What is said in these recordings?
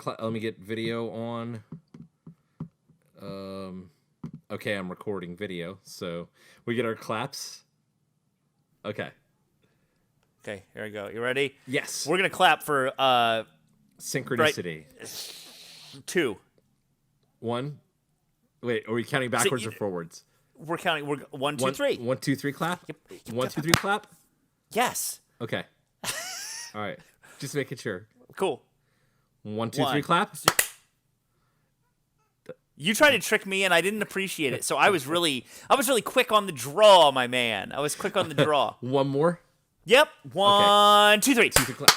let me get video on. Okay, I'm recording video, so we get our claps. Okay. Okay, here we go. You ready? Yes. We're gonna clap for synchronicity. 2. 1. Wait, are we counting backwards or forwards? We're counting. We're 1, 2, 3. 1, 2, 3, clap. Yep. 1, 2, 3, clap. Yes. Okay. All right. Just making sure. Cool. 1, 2, 3, clap. You tried to trick me, and I didn't appreciate it. So I was really quick on the draw, my man. I was quick on the draw. One more. Yep. 1, 2, 3. 2, 3, clap.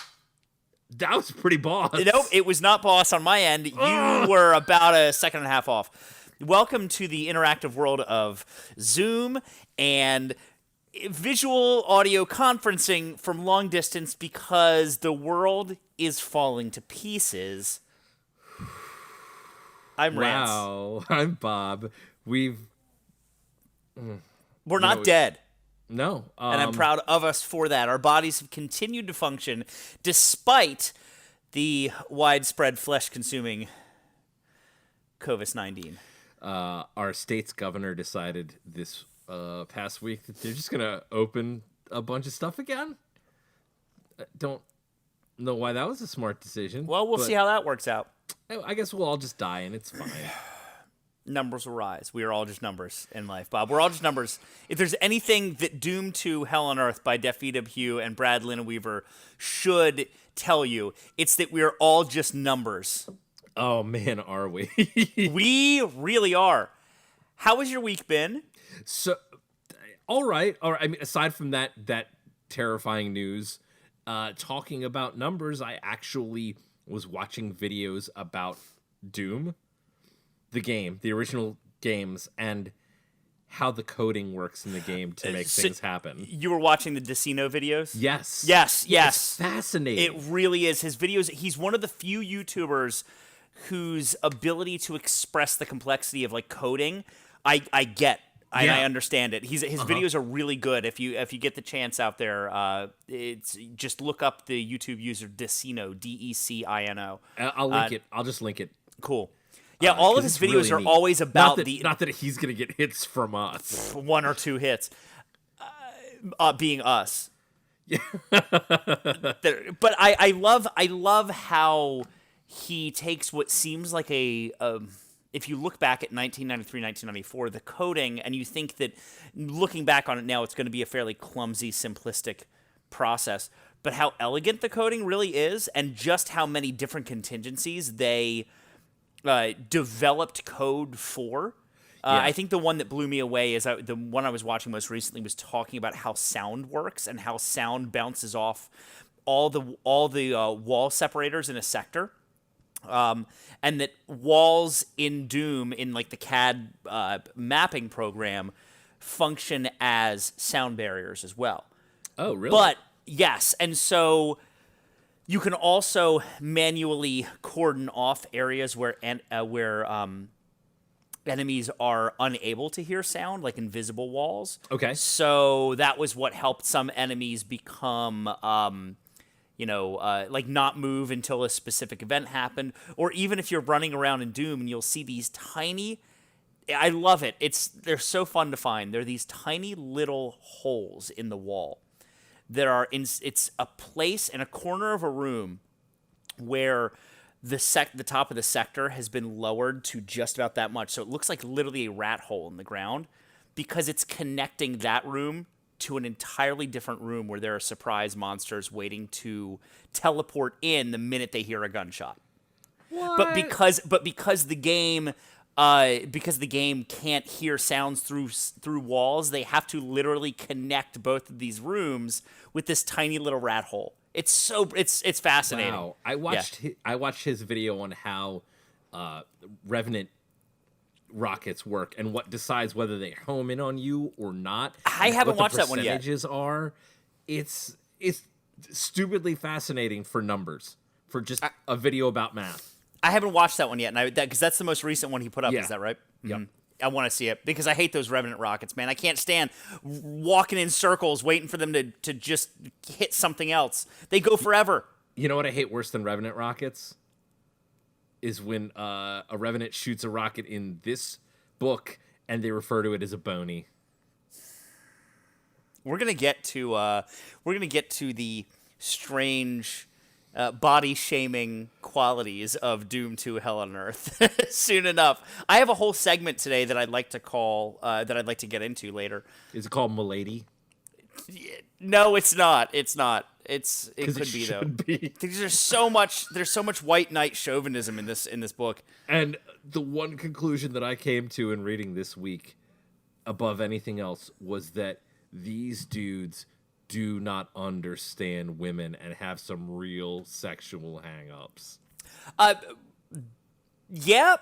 That was pretty boss. Nope, it was not boss on my end. You were about a second and a half off. Welcome to the interactive world of Zoom and visual audio conferencing from long distance because the world is falling to pieces. I'm Rance. Wow, I'm Bob. We're not dead. No. And I'm proud of us for that. Our bodies have continued to function despite the widespread flesh-consuming COVID-19. Our state's governor decided this past week that they're just going to open a bunch of stuff again. Don't know why that was a smart decision. Well, we'll see how that works out. I guess we'll all just die, and it's fine. Numbers will rise. We are all just numbers in life, Bob. We're all just numbers. If there's anything that Doom 2 Hell on Earth by Dafydd, Hugh and Brad Linaweaver should tell you, it's that we are all just numbers. Oh, man, are we? We really are. How has your week been? So, all right. I mean, aside from that terrifying news, talking about numbers, I actually was watching videos about Doom, the game, the original games, and how the coding works in the game to make things happen. You were watching the Decino videos? Yes. Yes. It's fascinating. It really is. His videos, he's one of the few YouTubers whose ability to express the complexity of like coding, I get. I understand it. His videos are really good. If you get the chance out there, it's just look up the YouTube user Decino, Decino. I'll link it. I'll just link it. Cool. Yeah, all of his videos are always about not that he's gonna get hits from us. 1 or 2 hits, being us. Yeah. But I love how he takes what seems like if you look back at 1993, 1994, the coding, and you think that looking back on it now, it's going to be a fairly clumsy, simplistic process, but how elegant the coding really is, and just how many different contingencies they developed code for. I think the one that blew me away is the one I was watching most recently was talking about how sound works and how sound bounces off all the wall separators in a sector. And that walls in Doom, in like the CAD mapping program, function as sound barriers as well. Oh, really? But yes, and so you can also manually cordon off areas where enemies are unable to hear sound, like invisible walls. Okay. So that was what helped some enemies become like not move until a specific event happened, or even if you're running around in Doom and you'll see these tiny, I love it. They're so fun to find. They're these tiny little holes in the wall that are it's a place in a corner of a room where the top of the sector has been lowered to just about that much. So it looks like literally a rat hole in the ground because it's connecting that room to an entirely different room where there are surprise monsters waiting to teleport in the minute they hear a gunshot. What? But because the game can't hear sounds through walls, they have to literally connect both of these rooms with this tiny little rat hole. It's fascinating. Wow. I watched his video on how Revenant rockets work and what decides whether they home in on you or not. I haven't watched that one yet. Percentages are. It's stupidly fascinating for numbers, for just a video about math. I haven't watched that one yet, and because that's the most recent one he put up. Yeah. Is that right? Yep. Mm-hmm. I want to see it because I hate those Revenant rockets, man. I can't stand walking in circles waiting for them to just hit something else. They go forever. You know what I hate worse than Revenant rockets? is when a Revenant shoots a rocket in this book, and they refer to it as a bony. We're gonna get to the strange body shaming qualities of Doom 2 Hell on Earth soon enough. I have a whole segment today that I'd like to call that I'd like to get into later. Is it called Milady? No, it's not. It could be though. Be. There's so much white knight chauvinism in this book. And the one conclusion that I came to in reading this week, above anything else, was that these dudes do not understand women and have some real sexual hang-ups. Yeah,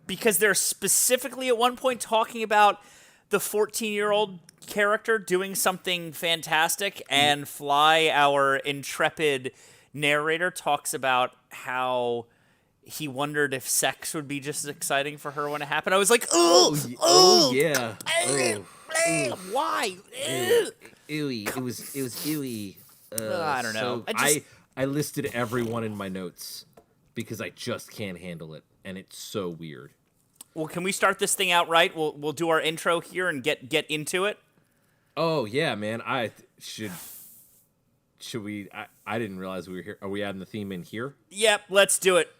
because they're specifically at one point talking about the 14-year-old character doing something fantastic, and Fly, our intrepid narrator, talks about how he wondered if sex would be just as exciting for her when it happened. I was like, Yeah. Why? Ewy. It was ewy. I don't know. So I listed everyone in my notes because I just can't handle it, and it's so weird. Well, can we start this thing out right? We'll do our intro here and get into it. Oh yeah, man. Should we? I didn't realize we were here. Are we adding the theme in here? Yep, let's do it.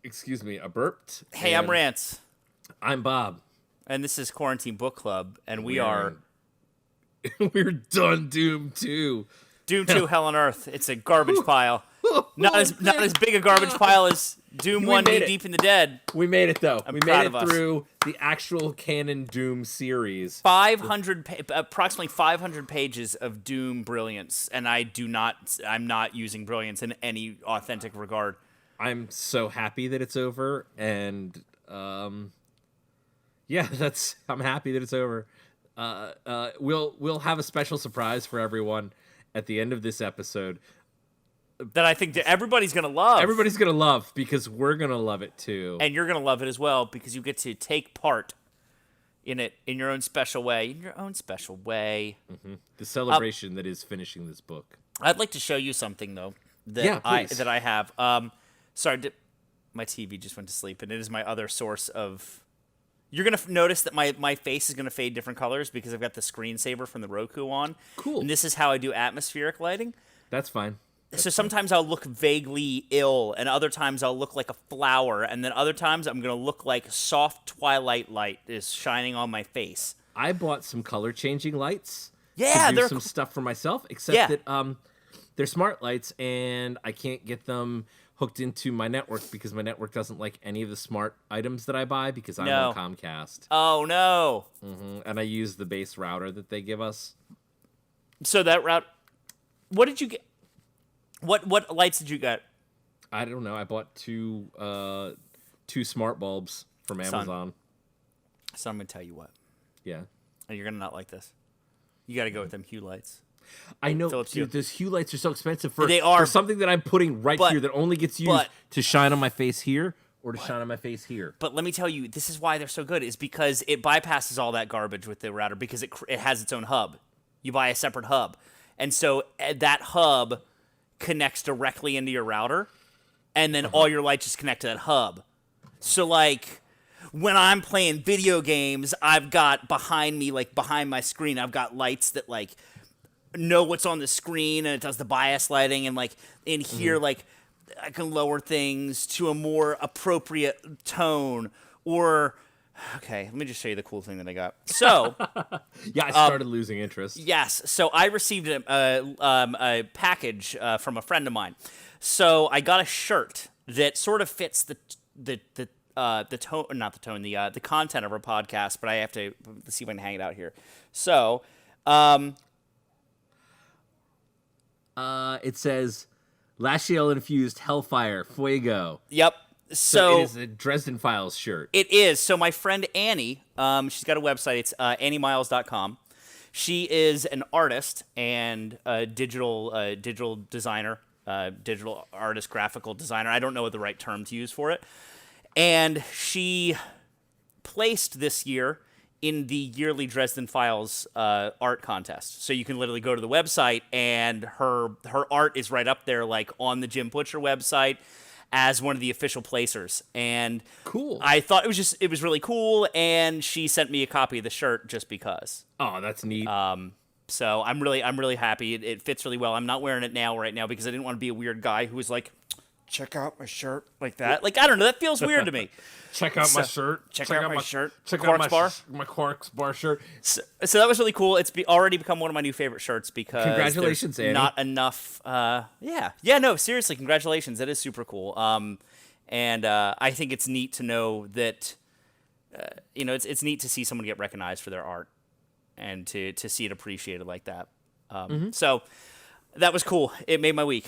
Excuse me, I burped. Hey, I'm Rance. I'm Bob. And this is Quarantine Book Club, and We're done Doom 2. Doom 2 Hell on Earth. It's a garbage pile. Not as big a garbage pile as Doom 1 Knee Deep in the Dead. We made it, though. We proud made of it us. through the actual canon Doom series. Approximately 500 pages of Doom brilliance, and I'm not using brilliance in any authentic regard. I'm so happy that it's over, and yeah, I'm happy that it's over. We'll have a special surprise for everyone at the end of this episode that I think that everybody's gonna love. Everybody's gonna love, because we're gonna love it too, and you're gonna love it as well, because you get to take part in it in your own special way. In your own special way. Mm-hmm. The celebration that is finishing this book. I'd like to show you something though that I have. Sorry, my TV just went to sleep, and it is my other source of. You're going to notice that my face is going to fade different colors because I've got the screensaver from the Roku on. Cool. And this is how I do atmospheric lighting. That's fine. So sometimes I'll look vaguely ill, and other times I'll look like a flower, and then other times I'm going to look like soft twilight light is shining on my face. I bought some color-changing lights to do some stuff for myself, except that they're smart lights, and I can't get them hooked into my network because my network doesn't like any of the smart items that I buy because I'm on Comcast. Oh, no. Mm-hmm. And I use the base router that they give us. So that route... What did you get? What lights did you get? I don't know. I bought two smart bulbs from Amazon. So I'm going to tell you what. Yeah. And you're going to not like this. You got to go with them Hue lights. I know, Philips dude, Hue. those Hue lights are so expensive for something that I'm putting here that only gets used to shine on my face here or to shine on my face here. But let me tell you, this is why they're so good, is because it bypasses all that garbage with the router because it has its own hub. You buy a separate hub. And so that hub connects directly into your router, and then all your lights just connect to that hub. So, like, when I'm playing video games, I've got behind me, like, behind my screen, I've got lights that, like, know what's on the screen, and it does the bias lighting, and like in here, like I can lower things to a more appropriate tone. Or okay, let me just show you the cool thing that I got. So yeah, I started losing interest. Yes, so I received a package from a friend of mine. So I got a shirt that sort of fits the tone, not the tone, the content of our podcast. But I have to see if I can hang it out here. So. It says Lashiel infused Hellfire Fuego. Yep. So it is a Dresden Files shirt. It is. So my friend Annie, she's got a website. It's anniemiles.com. She is an artist and a digital designer, digital artist, graphical designer. I don't know the right term to use for it. And she placed this year in the yearly Dresden Files art contest. So you can literally go to the website, and her art is right up there, like on the Jim Butcher website, as one of the official placers. And Cool. I thought it was really cool, and she sent me a copy of the shirt just because. Oh, that's neat. So I'm really happy. It fits really well. I'm not wearing it right now because I didn't want to be a weird guy who was like, check out my shirt like that. Like, I don't know, that feels weird to me. Check out my shirt. Check out my shirt. Check Quarks out Bar. my Quarks Bar shirt. So that was really cool. It's already become one of my new favorite shirts because Congratulations, there's Annie. not enough. No, seriously, congratulations. That is super cool. And I think it's neat to know that, it's neat to see someone get recognized for their art and to see it appreciated like that. So that was cool. It made my week.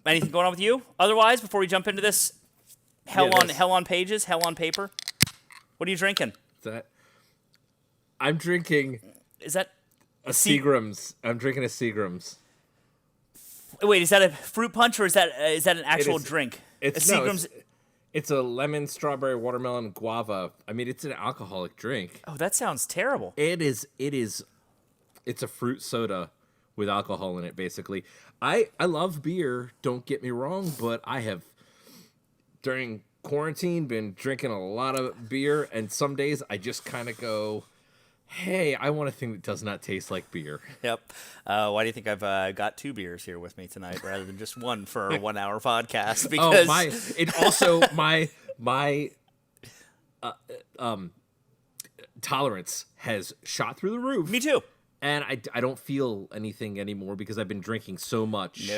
Anything going on with you? Otherwise, before we jump into this, hell on pages, hell on paper. What are you drinking? I'm drinking. Is that a Seagram's? I'm drinking a Seagram's. Wait, is that a fruit punch or is that an actual drink? It's It's a lemon, strawberry, watermelon, guava. I mean, it's an alcoholic drink. Oh, that sounds terrible. It is. It's a fruit soda with alcohol in it, basically. I love beer, don't get me wrong, but I have, during quarantine, been drinking a lot of beer, and some days I just kind of go, hey, I want a thing that does not taste like beer. Yep. Why do you think I've got 2 beers here with me tonight rather than just one for a 1-hour podcast? Because my tolerance has shot through the roof. Me too. And I don't feel anything anymore because I've been drinking so much.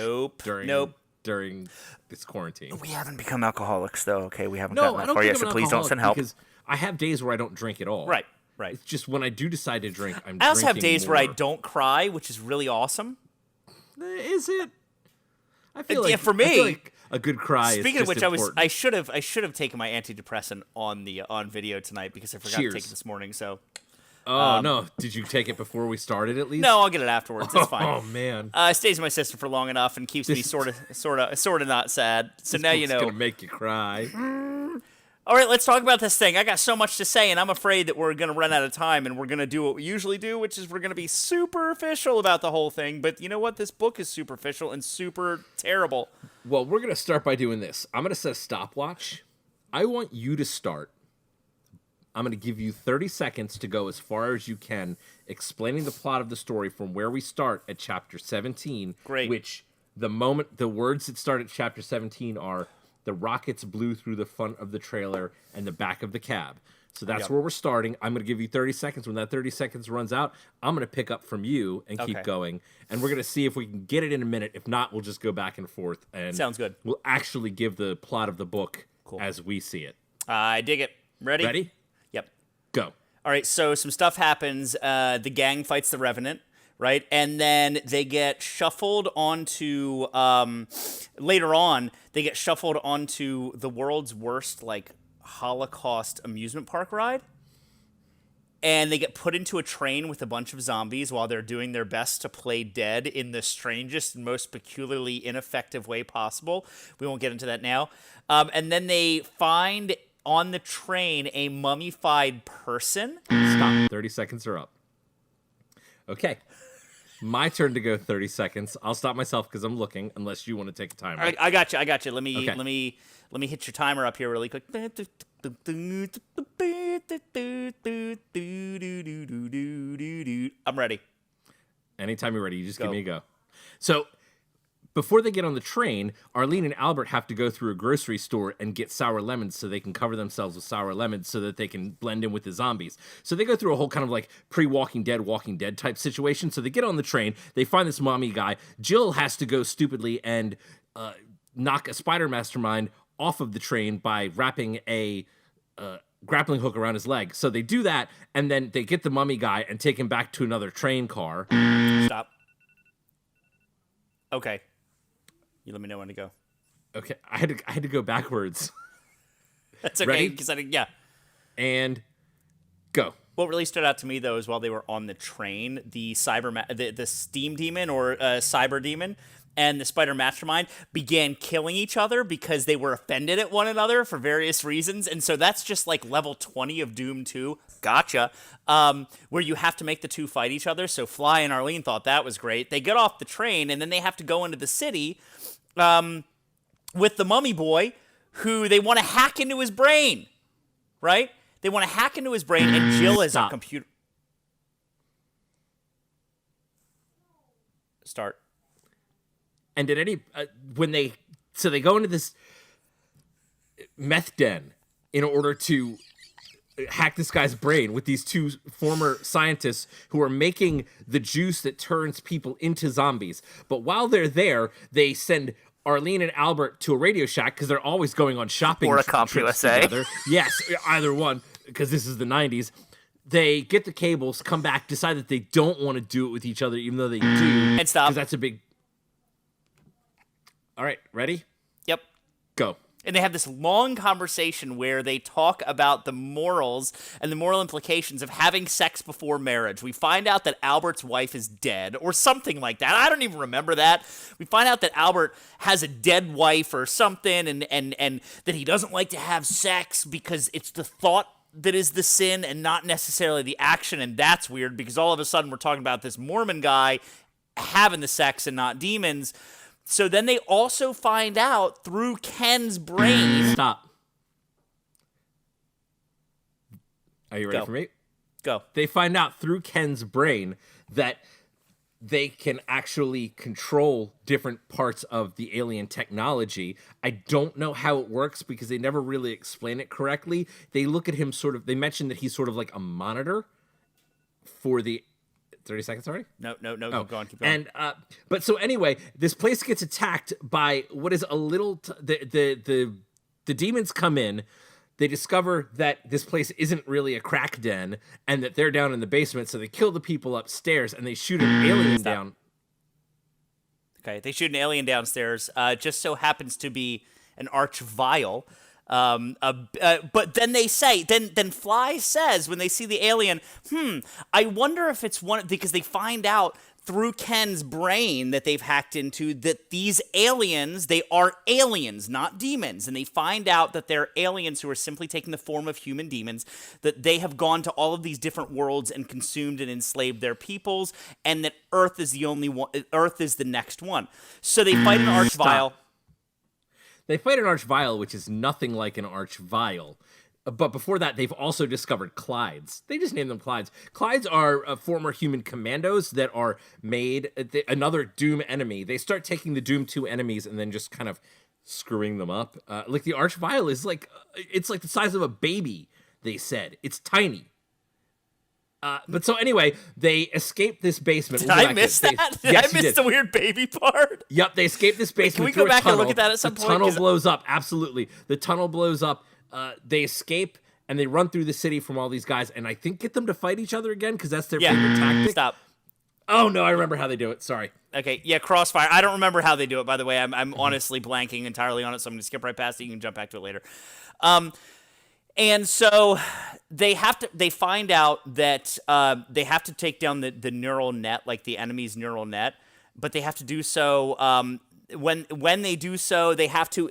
During this quarantine. We haven't become alcoholics, though. Okay, we haven't gotten that far yet. So please don't send help. Because I have days where I don't drink at all. Right. It's just when I do decide to drink, I'm. I also have days more. where I don't cry, which is really awesome. Is it? I feel like for me, I feel like a good cry. Speaking is just of which, important. I should have taken my antidepressant on video tonight because I forgot to take it this morning. So. Oh no! Did you take it before we started? At least. No, I'll get it afterwards. It's fine. Oh man! It stays in my system for long enough and keeps me sort of not sad. So now you know. It's gonna make you cry. All right, let's talk about this thing. I got so much to say, and I'm afraid that we're going to run out of time, and we're going to do what we usually do, which is we're going to be superficial about the whole thing. But you know what? This book is superficial and super terrible. Well, we're going to start by doing this. I'm going to set a stopwatch. I want you to start. I'm going to give you 30 seconds to go as far as you can, explaining the plot of the story from where we start at chapter 17. Great. Which, the words that start at chapter 17 are... The rockets blew through the front of the trailer and the back of the cab. So that's where we're starting. I'm going to give you 30 seconds. When that 30 seconds runs out, I'm going to pick up from you and keep going. And we're going to see if we can get it in a minute. If not, we'll just go back and forth. And sounds good. We'll actually give the plot of the book as we see it. I dig it. Ready? Yep. Go. All right, so some stuff happens. The gang fights the Revenant. Right, and then they get shuffled onto. Later on, they get shuffled onto the world's worst Holocaust amusement park ride, and they get put into a train with a bunch of zombies while they're doing their best to play dead in the strangest and most peculiarly ineffective way possible. We won't get into that now. And then they find on the train a mummified person. Stop. 30 seconds are up. Okay. My turn to go 30 seconds. I'll stop myself because I'm looking, unless you want to take a timer. I got you. Let me hit your timer up here really quick. I'm ready. Anytime you're ready, you just give me a go. So, before they get on the train, Arlene and Albert have to go through a grocery store and get sour lemons so they can cover themselves with sour lemons so that they can blend in with the zombies. So they go through a whole kind of pre-Walking Dead type situation. So they get on the train, they find this mommy guy. Jill has to go stupidly and knock a spider mastermind off of the train by wrapping a grappling hook around his leg. So they do that, and then they get the mummy guy and take him back to another train car. Stop. Okay. You let me know when to go. Okay, I had to go backwards. That's okay. Ready? Because I didn't. Yeah. And go. What really stood out to me, though, is while they were on the train, the the steam demon or cyber demon and the spider mastermind began killing each other because they were offended at one another for various reasons. And so that's just like level 20 of Doom 2. Gotcha. Where you have to make the two fight each other. So Fly and Arlene thought that was great. They get off the train, and then they have to go into the city with the mummy boy, who they want to hack into his brain, right? They want to hack into his brain, and Jill is a computer. Start. And did any so they go into this meth den in order to hack this guy's brain with these two former scientists who are making the juice that turns people into zombies. But while they're there, they send Arlene and Albert to a Radio Shack because they're always going on shopping or a CompUSA together. Yes, either one, because this is the 90s. They get the cables, come back, decide that they don't want to do it with each other, even though they do. And stop. Because that's a big... All right, ready? Yep. Go. And they have this long conversation where they talk about the morals and the moral implications of having sex before marriage. We find out that Albert's wife is dead or something like that. I don't even remember that. We find out that Albert has a dead wife or something and that he doesn't like to have sex because it's the thought that is the sin and not necessarily the action. And that's weird because all of a sudden we're talking about this Mormon guy having the sex and not demons. So then they also find out through Ken's brain. Stop. Are you ready for me? Go. They find out through Ken's brain that they can actually control different parts of the alien technology. I don't know how it works because they never really explain it correctly. They look at him they mention that he's sort of like a monitor for the 30 seconds already? No, Oh. keep going. And but so anyway, this place gets attacked by what is a little the demons come in. They discover that this place isn't really a crack den and that they're down in the basement, so they kill the people upstairs and they shoot an alien down. Okay, they shoot an alien downstairs. Just so happens to be an archvile. But then they say, then Fly says when they see the alien, I wonder if it's one, because they find out through Ken's brain that they've hacked into that these aliens, they are aliens, not demons. And they find out that they're aliens who are simply taking the form of human demons, that they have gone to all of these different worlds and consumed and enslaved their peoples, and that Earth is the only one, Earth is the next one. So they fight an archvile. They fight an archvile, which is nothing like an archvile. But before that, they've also discovered Clydes. They just named them Clydes. Clydes are former human commandos that are made another Doom enemy. They start taking the Doom 2 enemies and then just kind of screwing them up. Like the archvile is like, it's like the size of a baby, they said. It's tiny. But so anyway, they escape this basement. Did I miss that? Did I miss the weird baby part? Yep, they escape this basement. Can we go back and look at that at some point? The tunnel blows up. Absolutely. The tunnel blows up. They escape, and they run through the city from all these guys, and I think get them to fight each other again, because that's their favorite tactic. Stop. Oh, no, I remember how they do it. Sorry. Okay, yeah, Crossfire. I don't remember how they do it, by the way. I'm honestly blanking entirely on it, so I'm going to skip right past it. You can jump back to it later. And so they find out that they have to take down the neural net, like the enemy's neural net, but they have to do so when they do so, they have to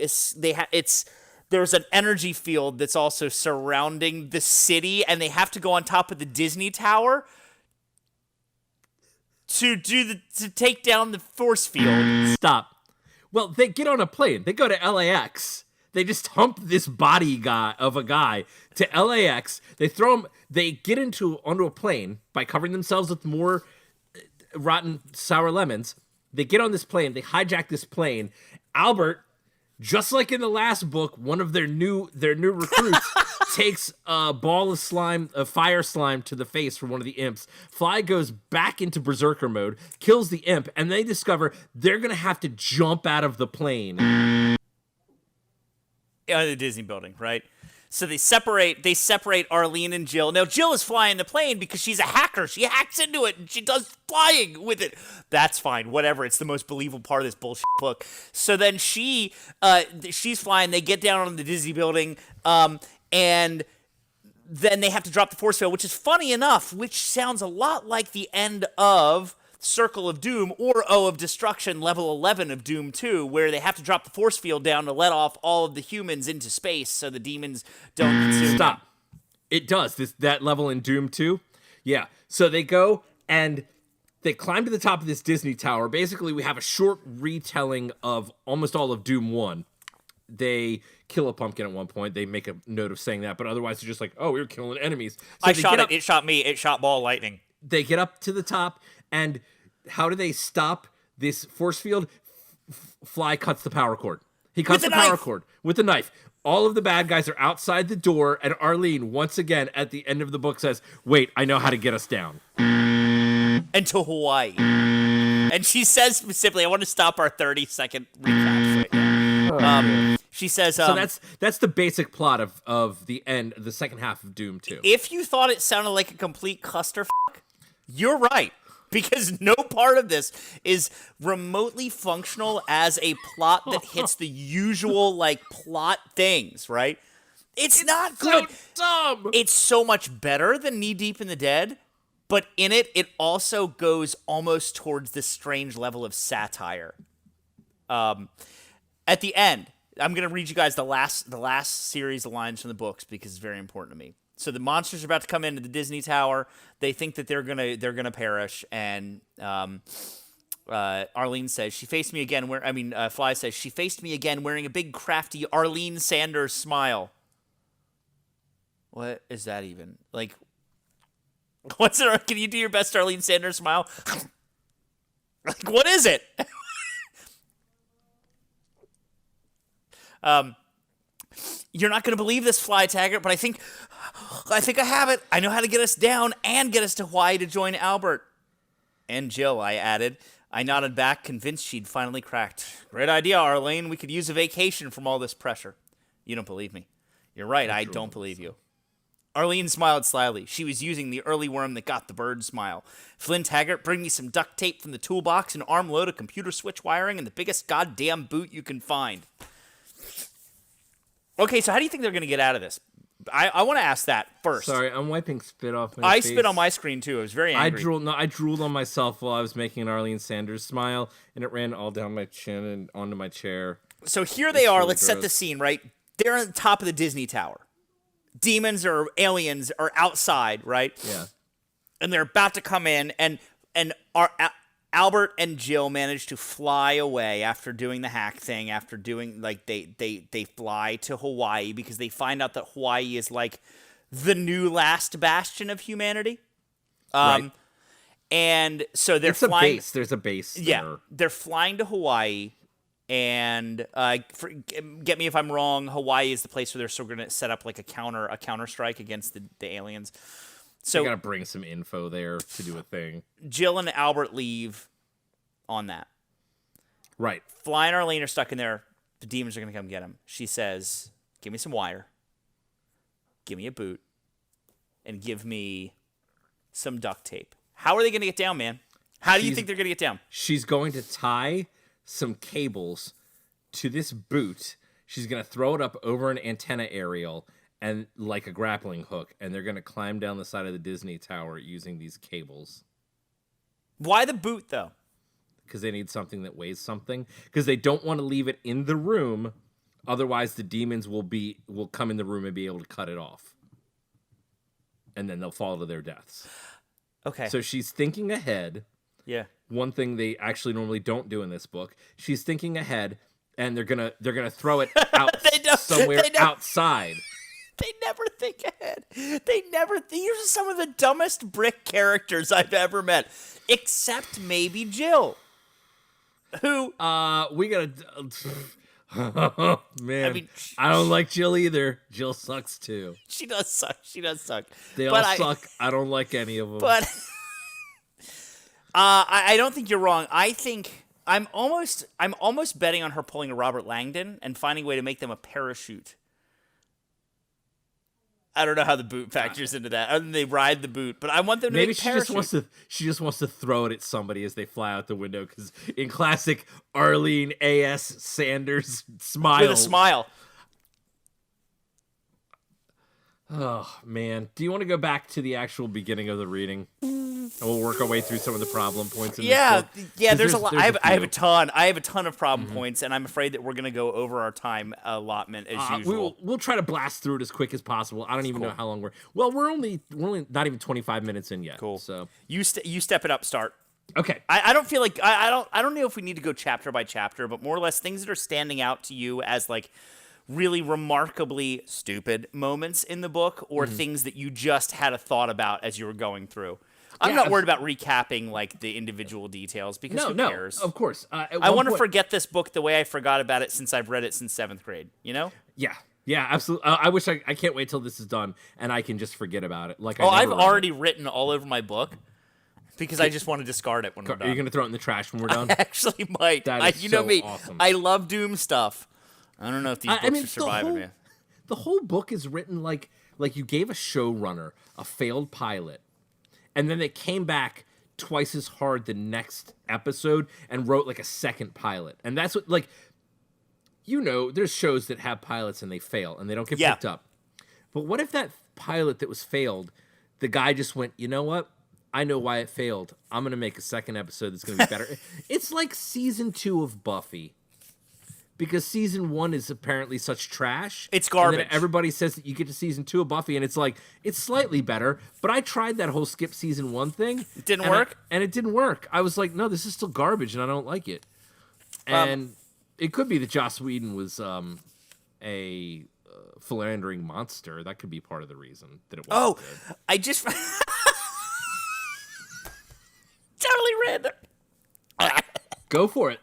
there's an energy field that's also surrounding the city, and they have to go on top of the Disney Tower to take down the force field. Stop. Well, they get on a plane. They go to LAX. They just hump this body of a guy to LAX. They throw him. They get onto a plane by covering themselves with more rotten sour lemons. They get on this plane. They hijack this plane. Albert, just like in the last book, one of their new recruits takes a ball of fire slime to the face from one of the imps. Fly goes back into berserker mode, kills the imp, and they discover they're gonna have to jump out of the plane. The Disney building, right? So they separate Arlene and Jill. Now, Jill is flying the plane because she's a hacker. She hacks into it, and she does flying with it. That's fine. Whatever. It's the most believable part of this bullshit book. So then she's flying. They get down on the Disney building, and then they have to drop the force field, which is funny enough, which sounds a lot like the end of Circle of Doom or O of Destruction, level 11 of Doom 2, where they have to drop the force field down to let off all of the humans into space so the demons don't consume Stop. them. It does. That level in Doom 2. Yeah. So they go and they climb to the top of this Disney tower. Basically, we have a short retelling of almost all of Doom 1. They kill a pumpkin at one point. They make a note of saying that, but otherwise they're just like, oh, we were killing enemies. So I shot it. It shot me. It shot ball lightning. They get up to the top, and how do they stop this force field? Fly cuts the power cord. He cuts the power cord with a knife. All of the bad guys are outside the door, and Arlene, once again, at the end of the book says, wait, I know how to get us down. And to Hawaii. And she says specifically, I want to stop our 30-second recaps right now. She says... so that's the basic plot of the end, the second half of Doom 2. If you thought it sounded like a complete clusterfuck, you're right. Because no part of this is remotely functional as a plot that hits the usual, like, plot things, right? It's not good. So dumb. It's so much better than Knee Deep in the Dead, but in it also goes almost towards this strange level of satire. At the end, I'm going to read you guys the last series of lines from the books because it's very important to me. So the monsters are about to come into the Disney Tower. They think that they're gonna perish, and Arlene says she faced me again. Fly says she faced me again wearing a big crafty Arlene Sanders smile. What is that even like? What's it? Can you do your best Arlene Sanders smile? Like, what is it? You're not going to believe this, Fly Taggart, but I think I have it. I know how to get us down and get us to Hawaii to join Albert. And Jill, I added. I nodded back, convinced she'd finally cracked. Great idea, Arlene. We could use a vacation from all this pressure. You don't believe me. You're right, I don't believe you. Arlene smiled slyly. She was using the early worm that got the bird smile. Flynn Taggart, bring me some duct tape from the toolbox, an armload of computer switch wiring, and the biggest goddamn boot you can find. Okay, so how do you think they're going to get out of this? I want to ask that first. Sorry, I'm wiping spit off my face. I spit on my screen, too. I was very angry. I drooled on myself while I was making an Arlene Sanders smile, and it ran all down my chin and onto my chair. So here they are. Let's set the scene, right? They're on the top of the Disney Tower. Demons or aliens are outside, right? Yeah. And they're about to come in, and Albert and Jill manage to fly away after doing the hack thing, after doing, like, they fly to Hawaii because they find out that Hawaii is, like, the new last bastion of humanity. Right. And so they're flying. flying. There's a base. Yeah. There. They're flying to Hawaii, and get me if I'm wrong, Hawaii is the place where they're still going to set up, like, a counter strike against the aliens. So you gotta bring some info there to do a thing. Jill and Albert leave on that. Right. Fly and Arlene are stuck in there. The demons are going to come get them. She says, give me some wire. Give me a boot. And give me some duct tape. How are they going to get down, man? How do you think they're going to get down? She's going to tie some cables to this boot. She's going to throw it up over an antenna aerial and like a grappling hook, and they're going to climb down the side of the Disney Tower using these cables. Why the boot, though? Because they need something that weighs something. Because they don't want to leave it in the room, otherwise the demons will come in the room and be able to cut it off. And then they'll fall to their deaths. Okay. So she's thinking ahead. Yeah. One thing they actually normally don't do in this book. She's thinking ahead, and they're gonna throw it out somewhere outside. They never think ahead. These are some of the dumbest brick characters I've ever met, except maybe Jill, who we gotta. Oh, man, I don't like Jill either. Jill sucks too. She does suck. They all suck. I don't like any of them. But I don't think you're wrong. I think I'm almost betting on her pulling a Robert Langdon and finding a way to make them a parachute. I don't know how the boot factors into that. Other than they ride the boot, but I want them to make a parachute. She just wants to throw it at somebody as they fly out the window. Because in classic Arlene A.S. Sanders smile, with a smile. Oh man, do you want to go back to the actual beginning of the reading? And we'll work our way through some of the problem points in this book. Yeah. 'Cause There's a lot. I have a few. ton. I have a ton of problem points, and I'm afraid that we're gonna go over our time allotment as usual. We'll try to blast through it as quick as possible. I don't even know how long we're. Well, we're only not even 25 minutes in yet. Cool. So You step it up. Start. okay. I don't feel like I don't know if we need to go chapter by chapter, but more or less things that are standing out to you as like really remarkably stupid moments in the book, or things that you just had a thought about as you were going through. I'm not worried about recapping like the individual details because who cares? Of course. I want to forget this book the way I forgot about it since I've read it since 7th grade. You know? Yeah, absolutely. I wish I can't wait till this is done and I can just forget about it. Like I've already written all over my book. Because I just want to discard it when we're done. Are you going to throw it in the trash when we're done? I actually might. That is you know so me. awesome. I love Doom stuff. I don't know if these books are surviving me. The whole book is written like you gave a showrunner a failed pilot, and then they came back twice as hard the next episode and wrote like a second pilot. And that's what, like, there's shows that have pilots and they fail and they don't get picked up. But what if that pilot that was failed, the guy just went, you know what? I know why it failed. I'm going to make a second episode that's going to be better. It's like season 2 of Buffy. Because season 1 is apparently such trash. It's garbage. And then everybody says that you get to season 2 of Buffy, and it's like, it's slightly better. But I tried that whole skip season 1 thing. It didn't work? And it didn't work. I was like, no, this is still garbage, and I don't like it. And it could be that Joss Whedon was a philandering monster. That could be part of the reason that it wasn't good. I just... totally random. Go for it.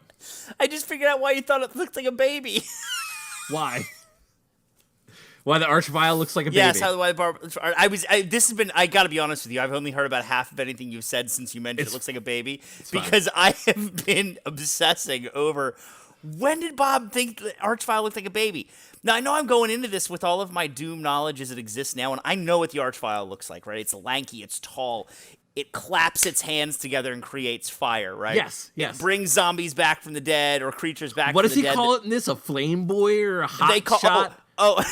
I just figured out why you thought it looked like a baby. Why? Why the Archvile looks like a baby? Yes, why the this has been. I got to be honest with you. I've only heard about half of anything you've said since you mentioned it looks like a baby, because I have been obsessing over when did Bob think the Archvile looked like a baby. Now I know I'm going into this with all of my Doom knowledge as it exists now, and I know what the Archvile looks like. Right? It's lanky. It's tall. It claps its hands together and creates fire, right? Yes. It brings zombies back from the dead or creatures back What from the dead. does he call it in this? A flame boy or a hot shot? Oh.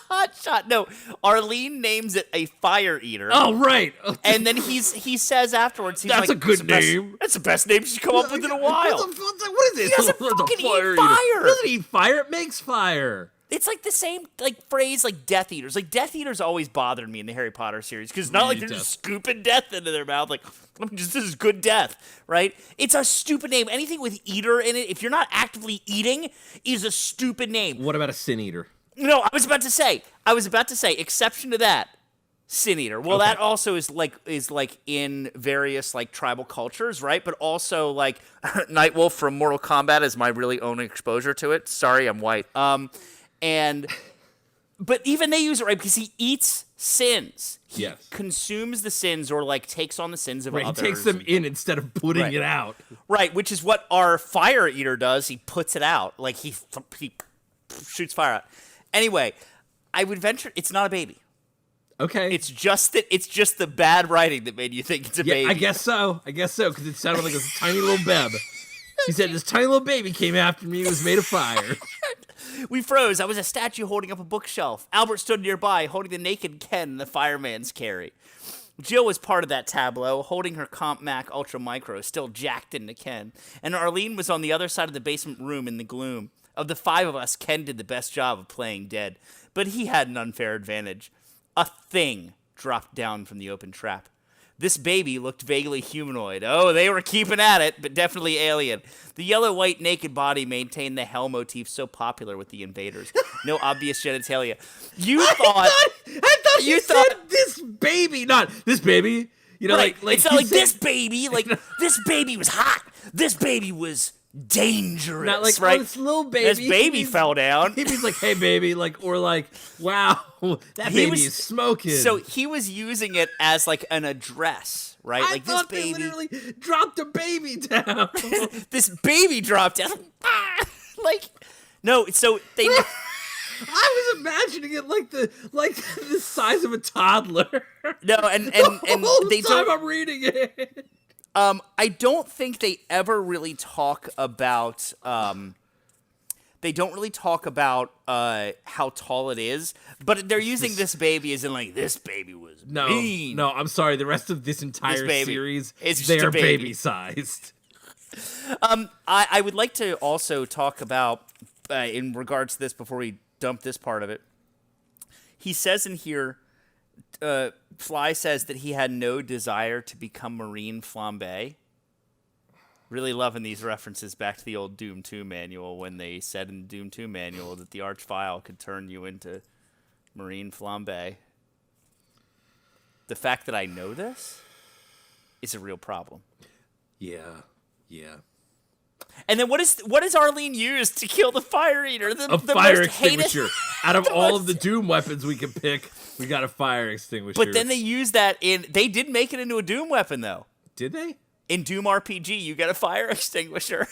Hot shot. No, Arlene names it a fire eater. Oh, right. And then he says afterwards, he's that's like, a good name. That's the best name she's come up with in a while. What is this? He doesn't fucking eat fire. It doesn't eat fire. It makes fire. It's like the same phrase like Death Eaters. Like Death Eaters always bothered me in the Harry Potter series because not like they're just scooping death into their mouth. Like this is good death, right? It's a stupid name. Anything with eater in it, if you're not actively eating, is a stupid name. What about a sin eater? No, I was about to say, exception to that, sin eater. Well, that also is like in various like tribal cultures, right? But also like Nightwolf from Mortal Kombat is my really only exposure to it. Sorry, I'm white. But even they use it right because he eats sins. He consumes the sins or like takes on the sins of others. He takes them in instead of putting it out. Right, which is what our fire eater does. He puts it out. Like he shoots fire out. Anyway, I would venture it's not a baby. Okay. It's just the bad writing that made you think it's a baby. I guess so, because it sounded like a tiny little beb. He said, this tiny little baby came after me. It was made of fire. We froze. I was a statue holding up a bookshelf. Albert stood nearby, holding the naked Ken the fireman's carry. Jill was part of that tableau, holding her Comp Mac Ultra Micro, still jacked into Ken. And Arlene was on the other side of the basement room in the gloom. Of the 5 of us, Ken did the best job of playing dead. But he had an unfair advantage. A thing dropped down from the open trap. This baby looked vaguely humanoid. Oh, they were keeping at it, but definitely alien. The yellow-white naked body maintained the hell motif so popular with the invaders. No obvious genitalia. I thought you said this baby, not this baby. You know, right. like it's not like this baby. Like this baby was hot. This baby was dangerous. Not like, right? Oh, this little baby. This baby fell down. He's like, hey, baby, or wow, that baby is smoking. So he was using it as like an address, right? I like thought this baby they literally dropped a baby down. This baby dropped down. No, so they. I was imagining it like the size of a toddler. No, and the whole time I'm reading it. I don't think they ever really talk about They don't really talk about how tall it is, but they're using this baby as in like this baby was mean. No, I'm sorry. The rest of this entire series, it's they just are a baby. baby-sized. I would like to also talk about in regards to this before we dump this part of it. He says in here, Fly says that he had no desire to become Marine Flambe. Really loving these references back to the old Doom 2 manual when they said in the Doom 2 manual that the Archvile could turn you into Marine Flambe. The fact that I know this is a real problem. Yeah. And then what does Arlene use to kill the Fire Eater? A fire extinguisher. Out of all of the Doom weapons we can pick, we got a fire extinguisher. But then they use that they did make it into a Doom weapon, though. Did they? In Doom RPG, you get a fire extinguisher.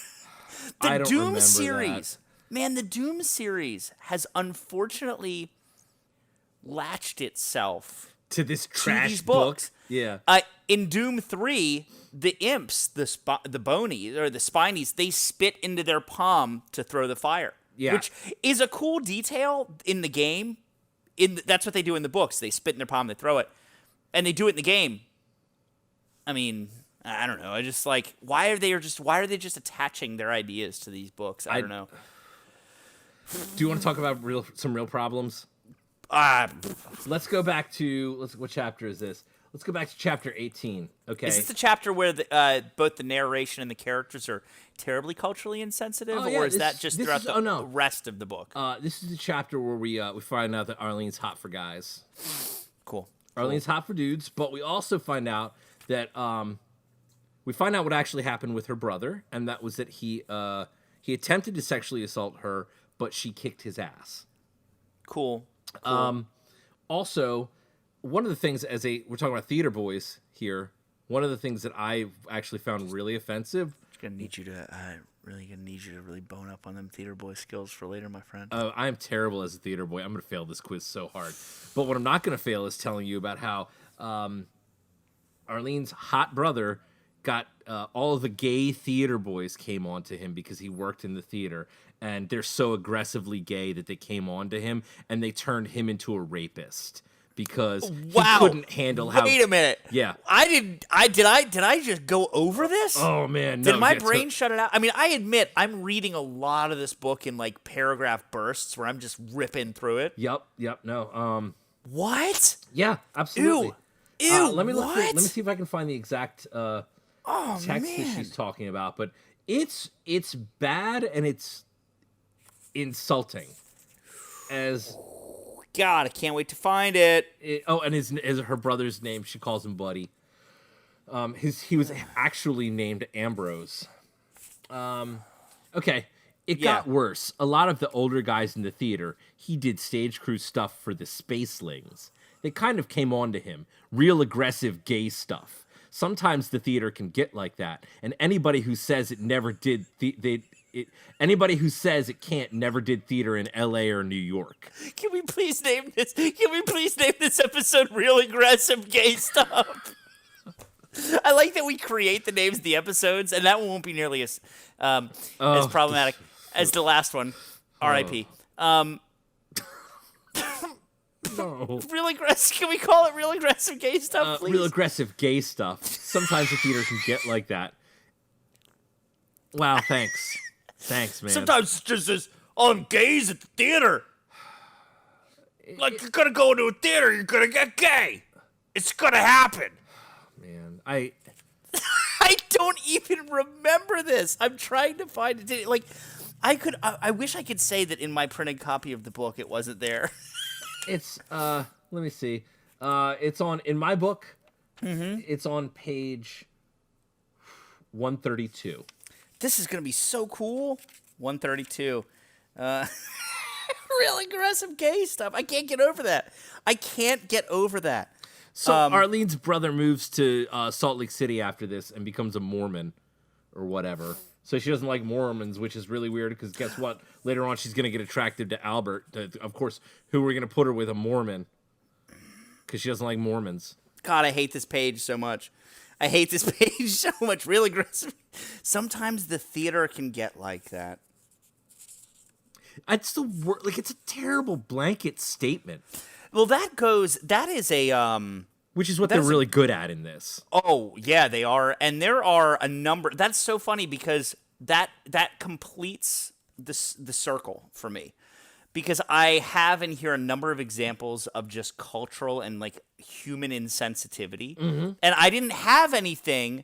I don't remember series, man, the Doom series has unfortunately latched itself to this trash to these books. Yeah. In Doom 3, the imps, the bonies or the spinies, they spit into their palm to throw the fire. Yeah. Which is a cool detail in the game. That's what they do in the books. They spit in their palm, they throw it, and they do it in the game. I mean, I don't know. I just like why are they just attaching their ideas to these books? I don't know. Do you want to talk about some real problems? Let's go back to what chapter is this? Let's go back to chapter 18. Okay. Is this the chapter where both the narration and the characters are terribly culturally insensitive, or is that just throughout the rest of the book? This is the chapter where we find out that Arlene's hot for guys. Cool. Arlene's hot for dudes, but we also find out that we find out what actually happened with her brother, and that was that he attempted to sexually assault her, but she kicked his ass. Cool. Also, one of the things we're talking about theater boys here. One of the things that I actually found really offensive. Really gonna need you to really bone up on them theater boy skills for later, my friend. I am terrible as a theater boy. I'm gonna fail this quiz so hard. But what I'm not gonna fail is telling you about how Arlene's hot brother got all of the gay theater boys came on to him because he worked in the theater, and they're so aggressively gay that they came on to him, and they turned him into a rapist because he couldn't handle how. Wait a minute. Yeah. Did I just go over this? Oh man, no. Did my brain shut it out? I mean, I admit I'm reading a lot of this book in like paragraph bursts where I'm just ripping through it. Yep. No. What? Yeah, absolutely. Ew. Let me what? Let me see if I can find the exact text that she's talking about. But it's bad and it's insulting. God, I can't wait to find it. And his her brother's name, she calls him Buddy. He was actually named Ambrose. Okay, it got worse. A lot of the older guys in the theater, he did stage crew stuff for the Spacelings. They kind of came on to him, real aggressive gay stuff. Sometimes the theater can get like that, and anybody who says it never did anybody who says it can't never did theater in L.A. or New York. Can we please name this? Can we please name this episode "Real Aggressive Gay Stuff"? I like that we create the names of the episodes, and that one won't be nearly as problematic as the last one. R.I.P. No. Real aggressive. Can we call it real aggressive gay stuff, please? Real aggressive gay stuff. Sometimes the theater can get like that. Wow, thanks. Thanks, man. Sometimes it's just this, I'm gays at the theater. Like, you're gonna go into a theater, you're gonna get gay. It's gonna happen. Man, I don't even remember this. I'm trying to find it. Like, I wish I could say that in my printed copy of the book it wasn't there. It's let me see. It's in my book. Mm-hmm. It's on page 132. This is gonna be so cool. 132. Real aggressive gay stuff. I can't get over that. So Arlene's brother moves to Salt Lake City after this and becomes a Mormon or whatever. So she doesn't like Mormons, which is really weird because guess what? Later on, she's going to get attracted to Albert. Of course, who are we going to put her with? A Mormon. Because she doesn't like Mormons. God, I hate this page so much. Real aggressive. Sometimes the theater can get like that. It's the like it's a terrible blanket statement, Well, that is a which is what they're really good at in this. Oh, yeah, they are. And there are a number. That's so funny because that completes the circle for me. Because I have in here a number of examples of just cultural and like human insensitivity. Mm-hmm. And I didn't have anything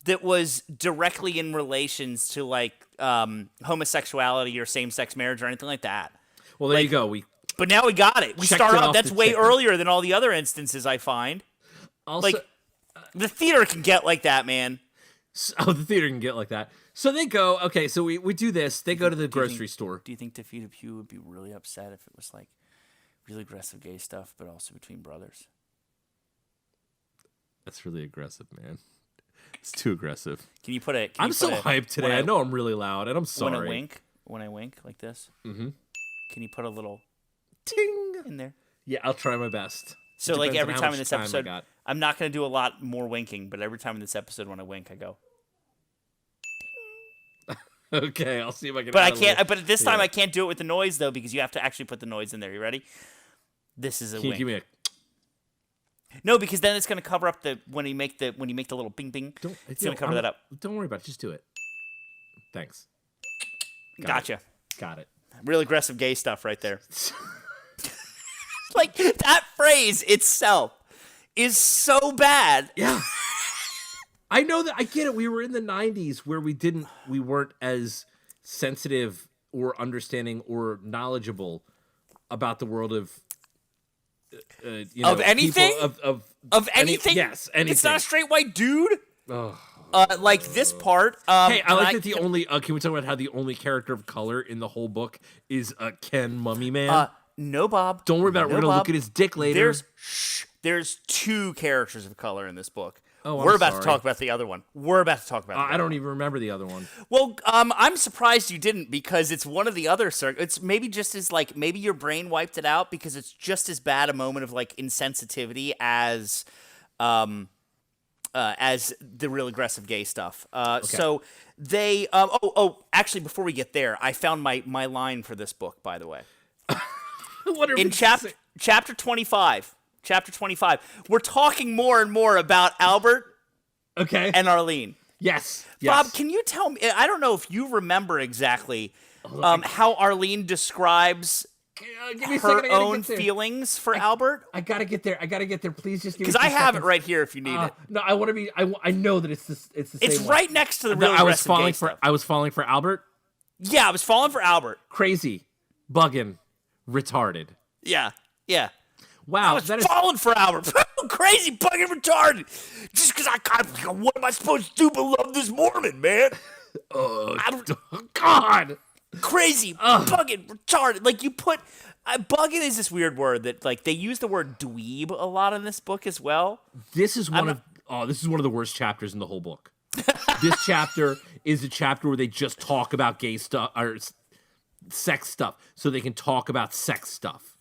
that was directly in relations to like homosexuality or same-sex marriage or anything like that. Well, there you go. But now we got it. We Checked start it off. off That's the way checklist. earlier than all the other instances I find. Also, Like, the theater can get like that, man. the theater can get like that. So they go, okay, so we do this. They go to the grocery store. Do you think Pt.2 would be really upset if it was like really aggressive gay stuff, but also between brothers? That's really aggressive, man. It's too aggressive. Can you put it? I'm so hyped today. I know I'm really loud, and I'm sorry. When I wink like this, Mm-hmm. can you put a little ting in there? Yeah, I'll try my best. So like Depends every on how time much in this time I episode, got. I'm not going to do a lot more winking, but every time in this episode when I wink, I go. Okay, I'll see if I can. But I add a can't. little- But this time yeah. I can't do it with the noise though because you have to actually put the noise in there. You ready? This is a Can you wink. give me a? No, because then it's going to cover up the when you make the little bing bing. It's going to cover that up. Don't worry about it. Just do it. Thanks. Gotcha. Got it. Real aggressive gay stuff right there. Like that phrase itself is so bad. Yeah. I know that. I get it. We were in the 90s where we weren't as sensitive or understanding or knowledgeable about the world of Of anything? People, Of anything? Yes, anything. It's not a straight white dude. Oh. Like this part. Hey, I like that the only. Can we talk about how the only character of color in the whole book is Ken Mummy Man? No, Bob. Don't worry about it. No, We're gonna Bob. look at his dick later. There's two characters of color in this book. Oh, We're I'm about sorry. to talk about the other one. We're about to talk about. I don't even remember the other one. Well, I'm surprised you didn't because it's one of the other it's maybe just as like maybe your brain wiped it out because it's just as bad a moment of like insensitivity as the real aggressive gay stuff. So they actually before we get there, I found my line for this book, by the way. What are In we chapter 25. Chapter 25. We're talking more and more about Albert and Arlene. Yes. Bob, can you tell me? I don't know if you remember exactly how Arlene describes give me a her second, I gotta own get there. feelings for Albert. I gotta get there. Please just give me. Because I 2 have it seconds. right here if you need it. No, I want to be. I know that it's the same. It's one. right next to the real I was aggressive falling gay for. stuff. I was falling for Albert. Yeah, I was falling for Albert. Crazy, bugging, retarded. Yeah. Wow, I was that is. falling for Albert. Crazy, fucking retarded. Just because what am I supposed to do but love this Mormon, man? Oh God. Crazy, bugging, retarded. Like you put, bugging is this weird word that like they use the word dweeb a lot in this book as well. This is one of the worst chapters in the whole book. This chapter is a chapter where they just talk about gay stuff or sex stuff, so they can talk about sex stuff.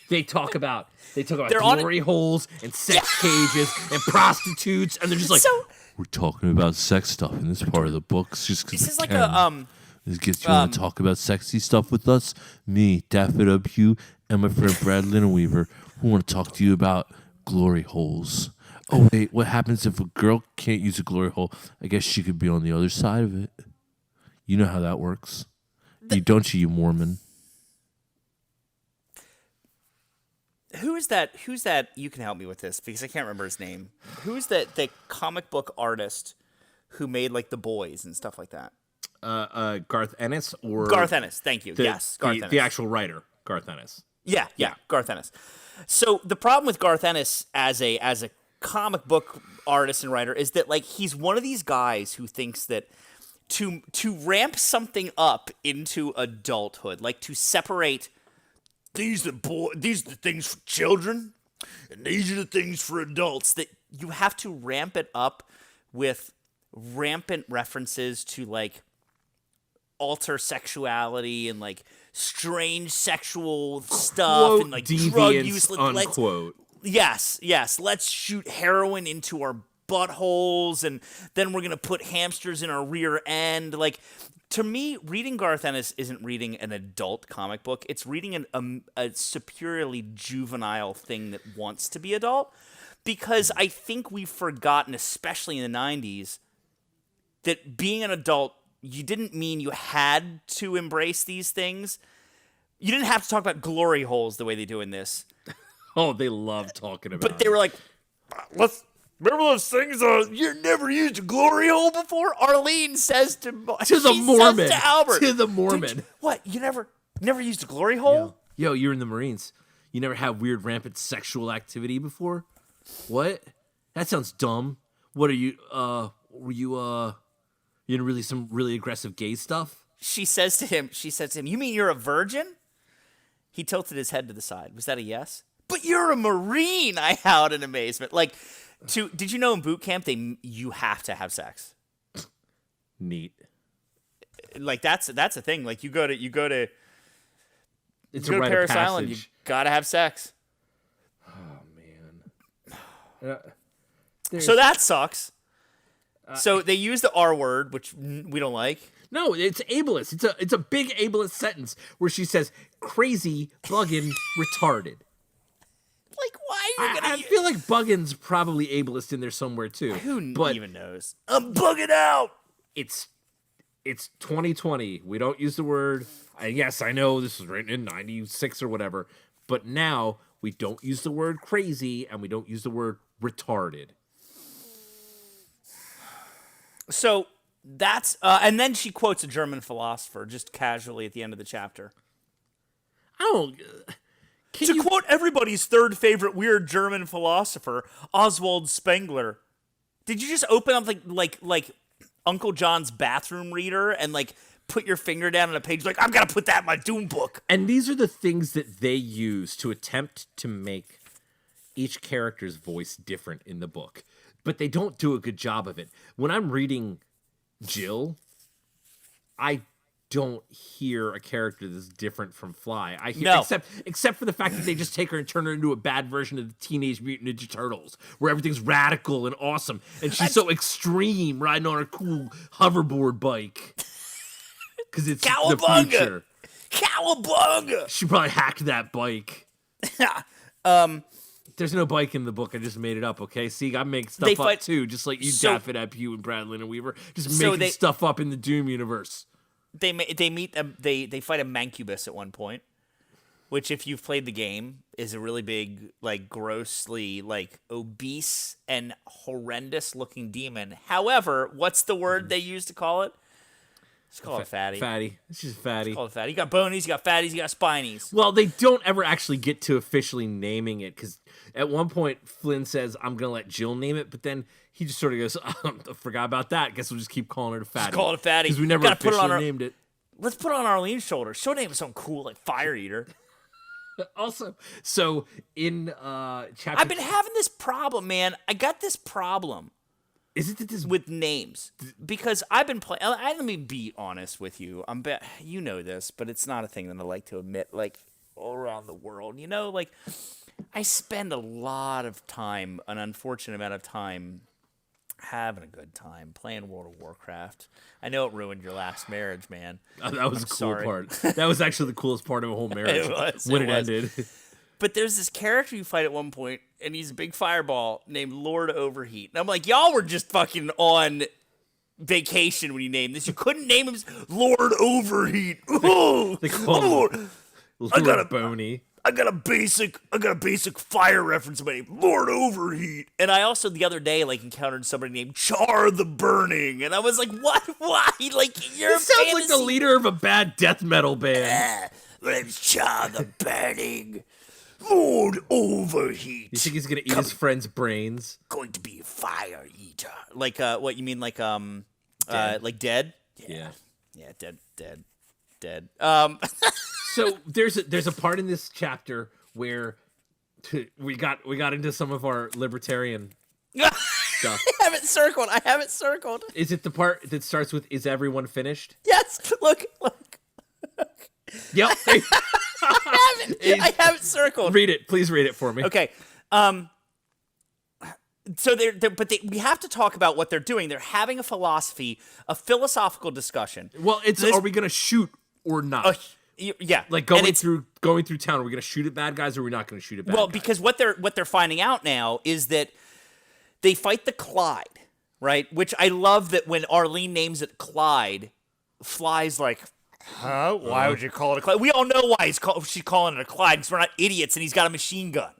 They talk about glory holes and sex cages and prostitutes, and they're just like, we're talking about sex stuff in this part of the book. Just because This is like a This gets you want to talk about sexy stuff with us? Me, Daffy Hugh, and my friend Brad Linaweaver, who want to talk to you about glory holes. Oh wait, what happens if a girl can't use a glory hole? I guess she could be on the other side of it. You know how that works. Don't you Mormon? Who's that? You can help me with this because I can't remember his name. Who's the comic book artist who made like The Boys and stuff like that? Garth Ennis or Garth Ennis. Thank you. Yes, Garth Ennis. The actual writer, Garth Ennis. Yeah, Garth Ennis. So the problem with Garth Ennis as a comic book artist and writer is that like he's one of these guys who thinks that to ramp something up into adulthood, like to separate these are the things for children and these are the things for adults, that you have to ramp it up with rampant references to like alter sexuality and like strange sexual stuff Quote, and like deviance, drug use. unquote. Yes. Let's shoot heroin into our buttholes, and then we're gonna put hamsters in our rear end. Like, to me, reading Garth Ennis isn't reading an adult comic book. It's reading a superiorly juvenile thing that wants to be adult. Because I think we've forgotten, especially in the 90s, that being an adult, you didn't mean you had to embrace these things. You didn't have to talk about glory holes the way they do in this. Oh, they love talking about But they were like, let's remember those things you never used a glory hole before? Arlene says to the Mormon. Says to Albert. To the Mormon. What? You never used a glory hole? Yo, you're in the Marines. You never had weird rampant sexual activity before? What? That sounds dumb. What are you, were you in really some really aggressive gay stuff? She says to him, you mean you're a virgin? He tilted his head to the side. Was that a yes? But you're a Marine, I howled in amazement. Like, did you know in boot camp you have to have sex? Neat. Like, that's a thing. Like, you go to it's a rite of Paris Island, you gotta have sex. So that sucks. So they use the R word, which we don't like. No, it's ableist. It's a big ableist sentence where she says crazy, buggin', retarded. Like, why are you gonna? I feel like buggin's probably ableist in there somewhere too. Who but even knows? I'm bugging out. It's 2020. We don't use the word. Yes, I know this was written in 96 or whatever, but now we don't use the word crazy and we don't use the word retarded. So that's and then she quotes a German philosopher just casually at the end of the chapter. I don't. Quote everybody's third favorite weird German philosopher, Oswald Spengler. Did you just open up like Uncle John's bathroom reader and like put your finger down on a page like, I'm gonna put that in my Doom book? And these are the things that they use to attempt to make each character's voice different in the book. But they don't do a good job of it. When I'm reading Jill, I don't hear a character that's different from Fly. I hear except for the fact that they just take her and turn her into a bad version of the Teenage Mutant Ninja Turtles, where everything's radical and awesome, and she's so extreme riding on her cool hoverboard bike. Because it's the future. Cowabunga! She probably hacked that bike. There's no bike in the book. I just made it up, okay? See, I make stuff up too, just like you, Dafydd, at Hugh and Brad Linaweaver. Just making stuff up in the Doom universe. They fight a mancubus at one point, which, if you've played the game, is a really big, like, grossly, like, obese and horrendous looking demon. However, what's the word they use to call it? Just call it fatty. Fatty. It's just fatty. Just call it fatty. You got bonies, you got fatties, you got spinies. Well, they don't ever actually get to officially naming it, because at one point Flynn says, I'm going to let Jill name it, but then he just sort of goes, I forgot about that. Guess we'll just keep calling her Fatty. Just call it Fatty. Because we never officially named it. Let's put it on Arlene's shoulders. She'll name it something cool like Fire Eater. Also, so in chapter... I've been having this problem, man. I got this problem. Is it that this... with names? Because I've been playing... Let me be honest with you. You know this, but it's not a thing that I like to admit, like, all around the world. You know, like, I spend a lot of time, an unfortunate amount of time, having a good time playing World of Warcraft. I know it ruined your last marriage, man. That was the cool part. That was actually the coolest part of a whole marriage. It ended. But there's this character you fight at one point, and he's a big fireball named Lord Overheat. And I'm like, y'all were just fucking on vacation when you named this. You couldn't name him Lord Overheat. They call him Lord Boney. I got a basic fire reference about him, Lord Overheat. And I also the other day encountered somebody named Char the Burning, and I was like, what? Why? You're This sounds like the leader of a bad death metal band. My name's Char the Burning. Lord Overheat. You think he's gonna eat his friend's brains? Going to be a fire eater. What you mean? Dead? Like dead? Yeah. Yeah, dead. So there's a part in this chapter where we got into some of our libertarian stuff. I have it circled. Is it the part that starts with "Is everyone finished"? Yes. Look. Yep. I have it circled. Read it. Please read it for me. Okay. So we have to talk about what they're doing. They're having a philosophical discussion. Well, are we gonna shoot or not? Yeah, like going through town. Are we gonna shoot at bad guys or are we not gonna shoot at bad guys? Well, because what they're finding out now is that they fight the Clyde, right? Which I love that when Arlene names it Clyde, Fly's like, huh? Why would you call it a Clyde? We all know why she's calling it a Clyde, because we're not idiots, and he's got a machine gun.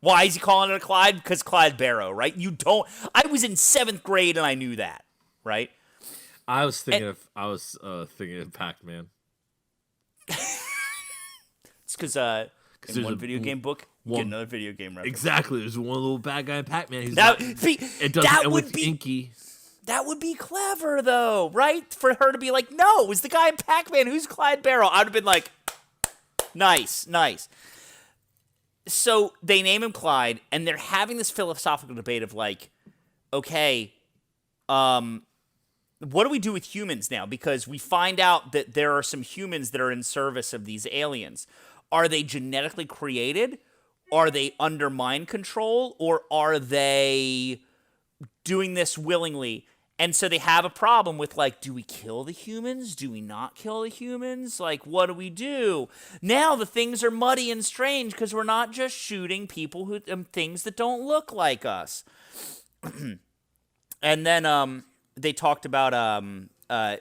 Why is he calling it a Clyde? Because Clyde Barrow, right? I was in 7th grade and I knew that, right? I was thinking of Pac-Man. It's because in one video game book, you get another video game reference. Exactly. There's one little bad guy in Pac-Man. Inky. That would be clever, though, right? For her to be like, no, it's the guy in Pac-Man. Who's Clyde Barrow? I'd have been like, nice. So they name him Clyde, and they're having this philosophical debate of like, okay, what do we do with humans now? Because we find out that there are some humans that are in service of these aliens. Are they genetically created? Are they under mind control? Or are they doing this willingly? And so they have a problem with, like, do we kill the humans? Do we not kill the humans? Like, what do we do? Now the things are muddy and strange because we're not just shooting people things that don't look like us. And then they talked about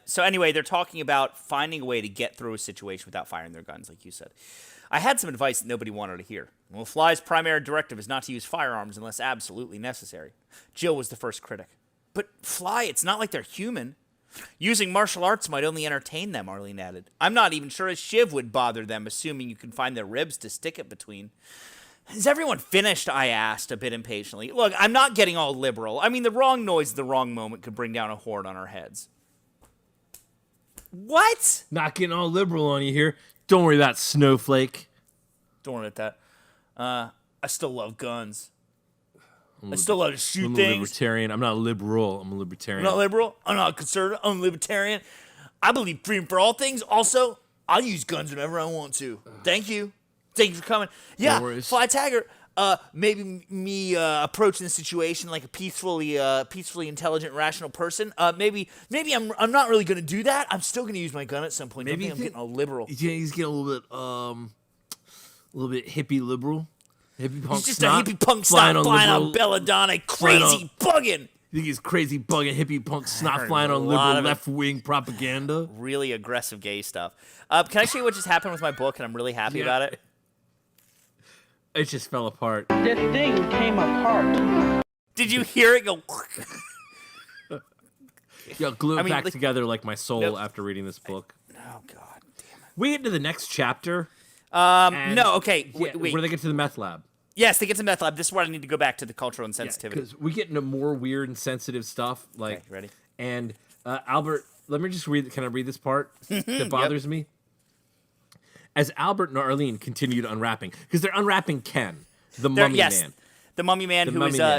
so anyway, they're talking about finding a way to get through a situation without firing their guns, like you said. I had some advice that nobody wanted to hear. Well, Fly's primary directive is not to use firearms unless absolutely necessary. Jill was the first critic. But Fly, it's not like they're human. Using martial arts might only entertain them, Arlene added. I'm not even sure a shiv would bother them, assuming you can find their ribs to stick it between. Is everyone finished? I asked, a bit impatiently. Look, I'm not getting all liberal. I mean, the wrong noise at the wrong moment could bring down a horde on our heads. What? Not getting all liberal on you here. Don't worry about Snowflake. Don't worry about that. I still love guns. I still love to shoot I'm things. a libertarian. I'm not liberal. I'm a libertarian. I'm not liberal. I'm not conservative. I'm libertarian. I believe freedom for all things. Also, I'll use guns whenever I want to. Thank you. Thank you for coming. Yeah, no Fly Taggart. Maybe me approaching the situation like a peacefully intelligent, rational person. Maybe I'm not really gonna do that. I'm still gonna use my gun at some point. Maybe I'm getting a liberal. Yeah, he's getting a little bit hippie liberal. Hippie punk. He's just a hippie punk snot flying on belladonna, crazy bugging. You think he's crazy bugging hippie punk snot flying on liberal left-wing propaganda? Really aggressive gay stuff. Can I show you what just happened with my book, and I'm really happy about it? It just fell apart. The thing came apart. Did you hear it go? Yeah, glue it back together like my soul after reading this book. Oh, God damn it. We get to the next chapter. No, okay. Wait. Where they get to the meth lab. Yes, they get to the meth lab. This is where I need to go back to the cultural insensitivity. Because we get into more weird and sensitive stuff. Like, okay, ready? And Albert, let me just read. Can I read this part that bothers me? As Albert and Arlene continued unwrapping, because they're unwrapping Ken, the mummy man. The mummy man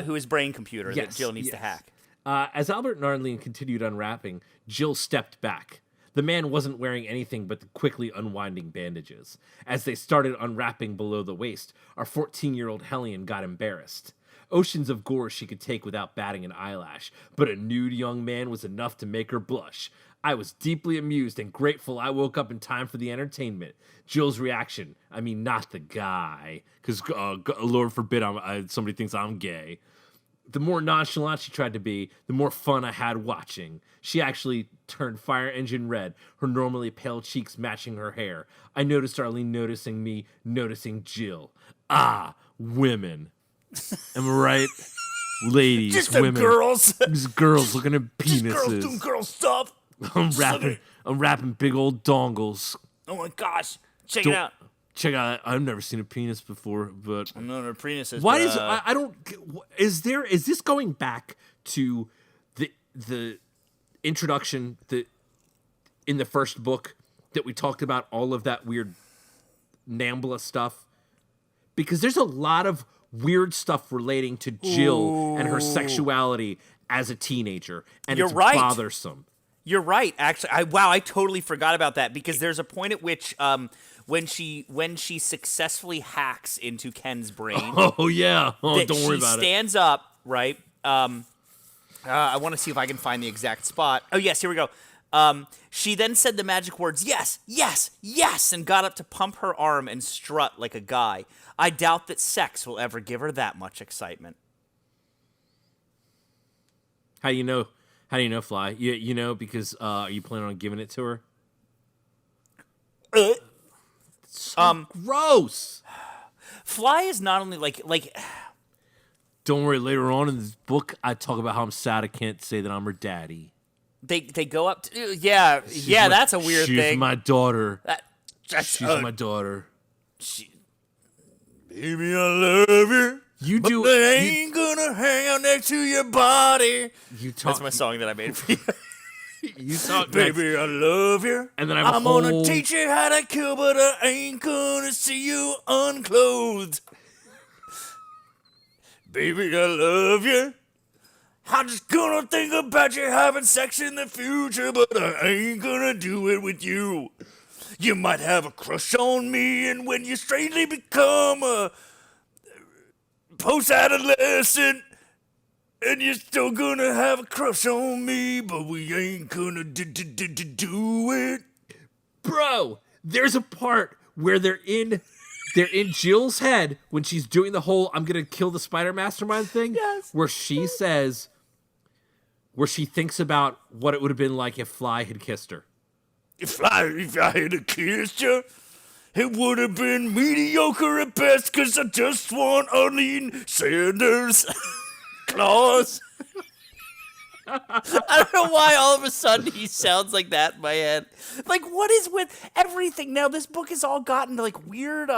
who is brain computer that Jill needs to hack. As Albert and Arlene continued unwrapping, Jill stepped back. The man wasn't wearing anything but the quickly unwinding bandages. As they started unwrapping below the waist, our 14-year-old Hellion got embarrassed. Oceans of gore she could take without batting an eyelash, but a nude young man was enough to make her blush. I was deeply amused and grateful I woke up in time for the entertainment. Jill's reaction, I mean, not the guy, because Lord forbid somebody thinks I'm gay. The more nonchalant she tried to be, the more fun I had watching. She actually turned fire engine red, her normally pale cheeks matching her hair. I noticed Arlene noticing me, noticing Jill. Ah, women. Am I right? Ladies, just women. Girls. Just girls looking at penises. Just girls doing girl stuff. I'm rapping big old dongles. Oh my gosh. Check it out. Check out. I've never seen a penis before, but I'm not a penis. Why is I don't? Is this going back to the introduction that in the first book that we talked about all of that weird Nambla stuff? Because there's a lot of weird stuff relating to Jill and her sexuality as a teenager, and it's bothersome. You're right. Actually, I totally forgot about that because there's a point at which when she successfully hacks into Ken's brain. Oh yeah. Oh, don't worry about it. She stands up right? I want to see if I can find the exact spot. Oh, yes, here we go. She then said the magic words, yes, yes, yes, and got up to pump her arm and strut like a guy. I doubt that sex will ever give her that much excitement. How do you know? How do you know, Fly? You know because are you planning on giving it to her? Gross. Fly is not only like. Don't worry. Later on in this book, I talk about how I'm sad I can't say that I'm her daddy. They go up to that's a weird thing. She's my daughter. She's my daughter. Baby, I love you. You do. But I ain't gonna hang out next to your body. That's my song that I made for you. You talk, baby, I love you. And then I'm gonna teach you how to kill, but I ain't gonna see you unclothed. Baby, I love you. I'm just gonna think about you having sex in the future, but I ain't gonna do it with you. You might have a crush on me, and when you strangely become a post-adolescent, and you're still gonna have a crush on me, but we ain't gonna do it. Bro, there's a part where they're in Jill's head when she's doing the whole "I'm gonna kill the spider mastermind" thing. Yes. Where she says, where she thinks about what it would have been like if Fly had kissed her. If I had kissed you, it would have been mediocre at best, because I just want Arlene Sanders' claws. I don't know why all of a sudden he sounds like that in my head. Like, what is with everything? Now, this book has all gotten to, like, weird,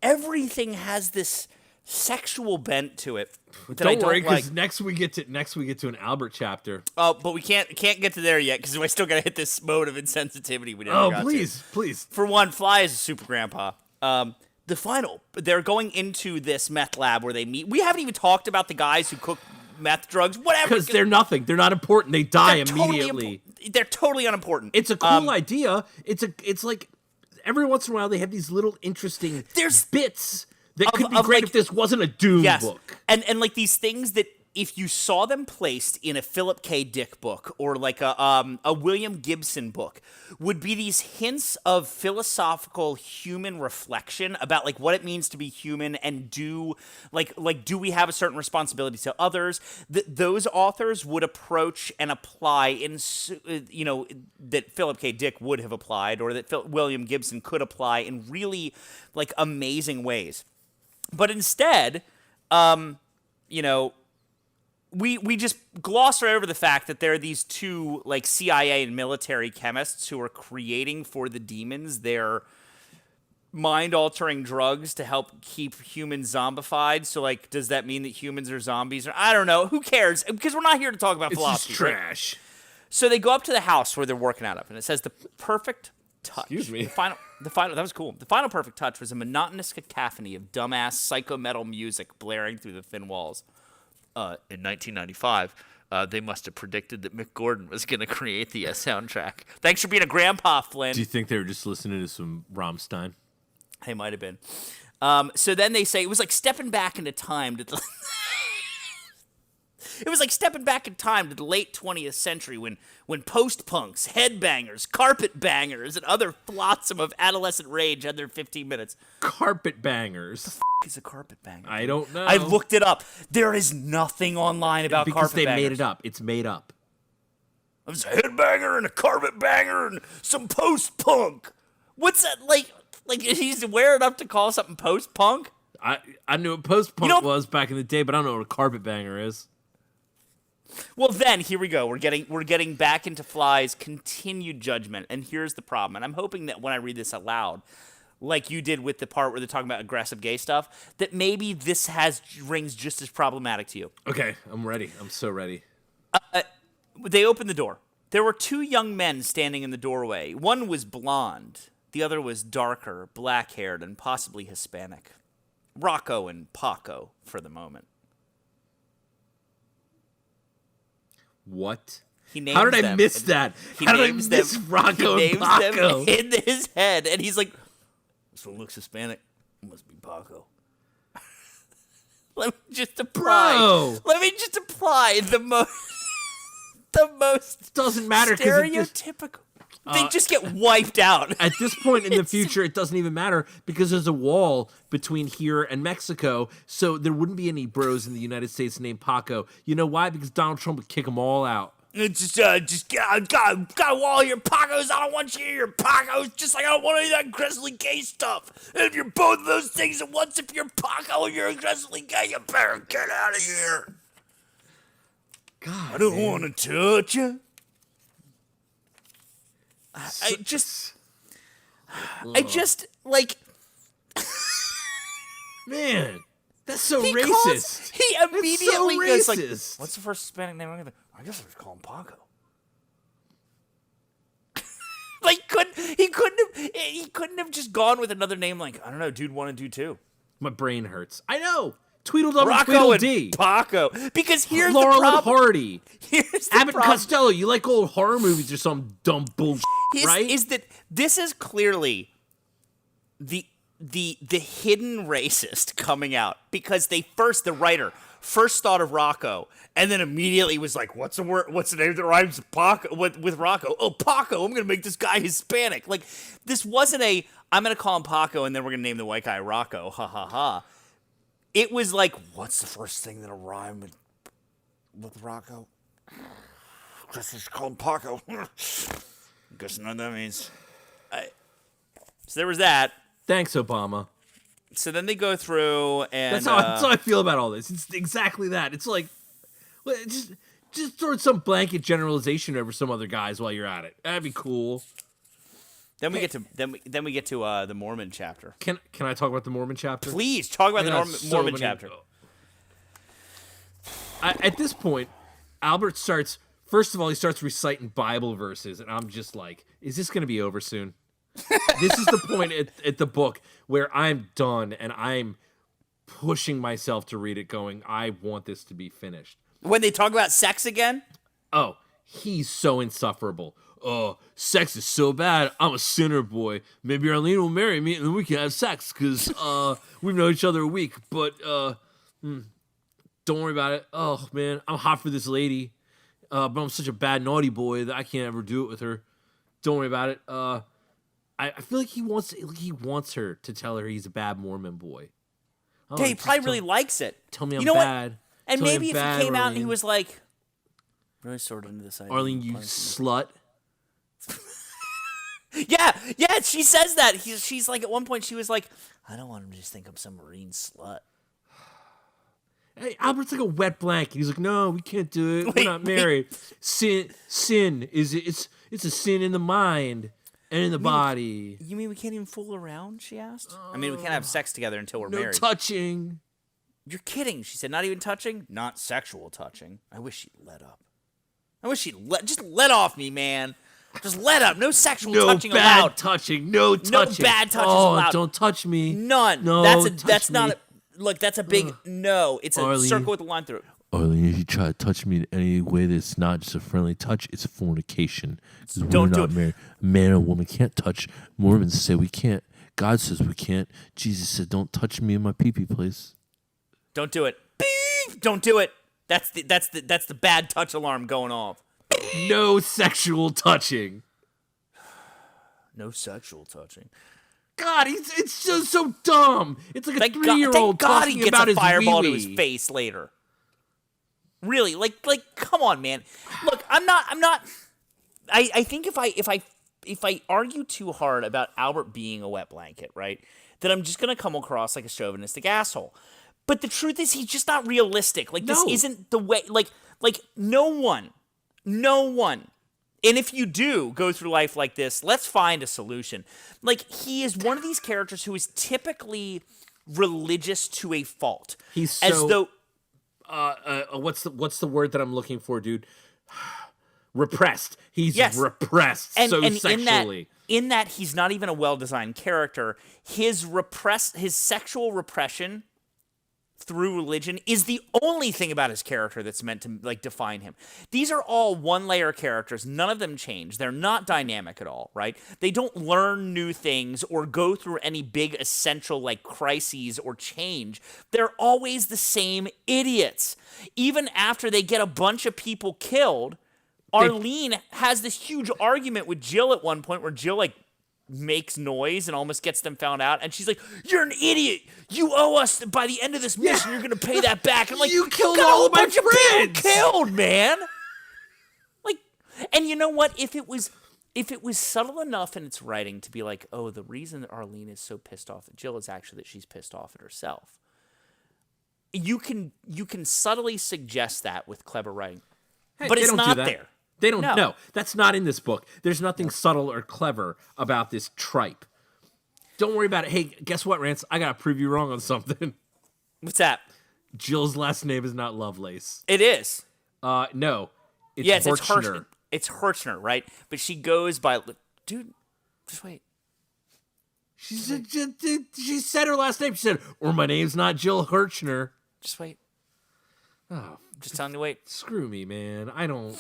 everything has this sexual bent to it. Don't worry, because next we get to an Albert chapter. Oh, but we can't get to there yet, because I still gotta hit this mode of insensitivity we never got please. For one, Fly is a super grandpa. They're going into this meth lab where they meet. We haven't even talked about the guys who cook meth drugs, whatever. Because they're nothing. They're not important. They die immediately. They're totally unimportant. It's a cool idea. It's like every once in a while they have these little interesting bits that could be great if this wasn't a Doom book. And like these things that if you saw them placed in a Philip K. Dick book or like a William Gibson book, would be these hints of philosophical human reflection about like what it means to be human and do we have a certain responsibility to others that those authors would approach and apply in that Philip K. Dick would have applied or that William Gibson could apply in really like amazing ways. But instead, we just gloss right over the fact that there are these two like CIA and military chemists who are creating for the demons their mind-altering drugs to help keep humans zombified. So, like, does that mean that humans are zombies? Or I don't know. Who cares? Because we're not here to talk about philosophy. It's just trash. Right? So they go up to the house where they're working out of, and it says the perfect touch. Excuse me. The final that was cool. The final perfect touch was a monotonous cacophony of dumbass psycho metal music blaring through the thin walls. In 1995, they must have predicted that Mick Gordon was going to create the soundtrack. Thanks for being a grandpa, Flynn. Do you think they were just listening to some Rammstein? They might have been. So then they say it was like stepping back into time to It was like stepping back in time to the late 20th century when post-punks, headbangers, carpet bangers, and other flotsam of adolescent rage had their 15 minutes. Carpet bangers? What is a carpet banger? I don't know. I looked it up. There is nothing online about because carpet bangers. Because they made it up. It's made up. There's a headbanger and a carpet banger and some post-punk. What's that, like he's aware enough to call something post-punk? I knew what post-punk was back in the day, but I don't know what a carpet banger is. Well, then here we go. We're getting back into Fly's continued judgment, and here's the problem. And I'm hoping that when I read this aloud, like you did with the part where they're talking about aggressive gay stuff, that maybe this rings just as problematic to you. Okay, I'm ready. I'm so ready. They opened the door. There were two young men standing in the doorway. One was blonde. The other was darker, black-haired, and possibly Hispanic. Rocco and Paco, for the moment. What? How did I miss that? How did I miss Rocco and Paco? He names them in his head, and he's like, "This one looks Hispanic. It must be Paco." Let me just apply. Bro. Let me just apply the most Doesn't matter because stereotypical. They just get wiped out. at this point in the future, it doesn't even matter because there's a wall between here and Mexico, so there wouldn't be any bros in the United States named Paco. You know why? Because Donald Trump would kick them all out. Just got a wall of your Pacos. I don't want you to your Pacos. Just like I don't want any of that aggressively gay stuff. And if you're both of those things at once, if you're Paco and you're aggressively gay, you better get out of here. God, I don't want to touch you. I just like. Man, that's so He racist. He immediately That's so goes like, racist. "What's the first Hispanic name?" I guess I was calling Paco. Like, he couldn't have just gone with another name like, I don't know, dude 1 and dude 2. My brain hurts. I know. Tweedledum and Rocco and Tweedledee. Paco. Because here's Laurel the and problem. Hardy. Here's the Abbott and problem. Costello. You like old horror movies or some dumb bullshit, right? Is that this is clearly the hidden racist coming out because the writer first thought of Rocco and then immediately was like, what's the name that rhymes with Paco with Rocco? Oh, Paco, I'm gonna make this guy Hispanic. Like, this wasn't I'm gonna call him Paco and then we're gonna name the white guy Rocco. Ha ha ha. It was like, what's the first thing that'll rhyme with Rocco? Guess just call him Paco. Guess none of that means. So there was that. Thanks, Obama. So then they go through and That's how I feel about all this. It's exactly that. It's like, well, just throw some blanket generalization over some other guys while you're at it. That'd be cool. then we get to the Mormon chapter. Can I talk about the Mormon chapter? Please talk about I the got so Mormon many- chapter. At this point, Albert starts. First of all, he starts reciting Bible verses, and I'm just like, is this going to be over soon? This is the point at the book where I'm done, and I'm pushing myself to read it, going, I want this to be finished. When they talk about sex again, Oh, he's so insufferable. Oh, sex is so bad. I'm a sinner, boy. Maybe Arlene will marry me, and then we can have sex, because we've known each other a week. But don't worry about it. Oh, man, I'm hot for this lady. But I'm such a bad, naughty boy that I can't ever do it with her. Don't worry about it. I feel like he wants her to tell her he's a bad Mormon boy. Oh, yeah, he just probably really likes it. tell me I'm You know what? bad. And Tell me maybe I'm if bad, he came out and he Arlene. was like, really sort of into this idea. Arlene, you slut. Yeah, she says that. She's like, at one point, she was like, I don't want him to just think I'm some Marine slut. Hey, Albert's like a wet blanket. He's like, no, we can't do it. We're Wait, not married. Sin is it's a sin in the mind and in the body. You mean we can't even fool around, she asked? I mean, we can't have sex together until we're No married. touching. You're kidding, she said. Not even touching? Not sexual touching. I wish she'd let up. I wish she'd just let off me, man. Just let up. No sexual No touching bad allowed. touching. No touching. bad touches oh, allowed. Don't touch me. None. No, that's touch not me. look, that's a big no. It's a Arlene. circle with a line through it. Arlene, if you try to touch me in any way that's not just a friendly touch, it's fornication. 'Cause Don't we're do not it. married. A man or woman can't touch. Mormons say we can't. God says we can't. Jesus said, don't touch me in my pee-pee place. Don't do it. Beep! Don't do it. That's the bad touch alarm going off. No sexual touching. No sexual touching. God, it's just so dumb. It's like a Thank 3-year-old God he talking gets about a his fireball to wee-wee. his face later. Really, like, come on, man. Look, I'm not. I think if I argue too hard about Albert being a wet blanket, right, then I'm just gonna come across like a chauvinistic asshole. But the truth is, he's just not realistic. Like, this No. isn't the way. Like no one. And if you do go through life like this, let's find a solution. Like, he is one of these characters who is typically religious to a fault. He's so as though what's the word that I'm looking for, dude? Repressed. He's Yes. repressed so sexually. in that he's not even a well-designed character. His sexual repression through religion is the only thing about his character that's meant to like define him. These are all one-layer characters. None of them change. They're not dynamic at all, right? They don't learn new things or go through any big essential like crises or change. They're always the same idiots. Even after they get a bunch of people killed, Arlene has this huge argument with Jill at one point where Jill like makes noise and almost gets them found out, and she's like, "You're an idiot. You owe us. By the end of this mission, you're gonna pay that back." I'm like, You killed got all a of my bunch of people friends!" killed, man. Like, and you know what? If it was subtle enough in its writing to be like, oh, the reason that Arlene is so pissed off at Jill is actually that she's pissed off at herself. You can subtly suggest that with clever writing, Hey, but they it's don't do not that. there. They don't No. know. That's not in this book. There's nothing subtle or clever about this tripe. Don't worry about it. Hey, guess what, Rance? I gotta prove you wrong on something. What's that? Jill's last name is not Lovelace. It is. No. It's Yes, it's Horchner. Hirschner. It's Hirschner, right? But she goes by, dude. Just wait. She said her last name. She said, or my name's not Jill Hirschner. Just wait. Oh, Just telling you to wait. screw me, man. I don't.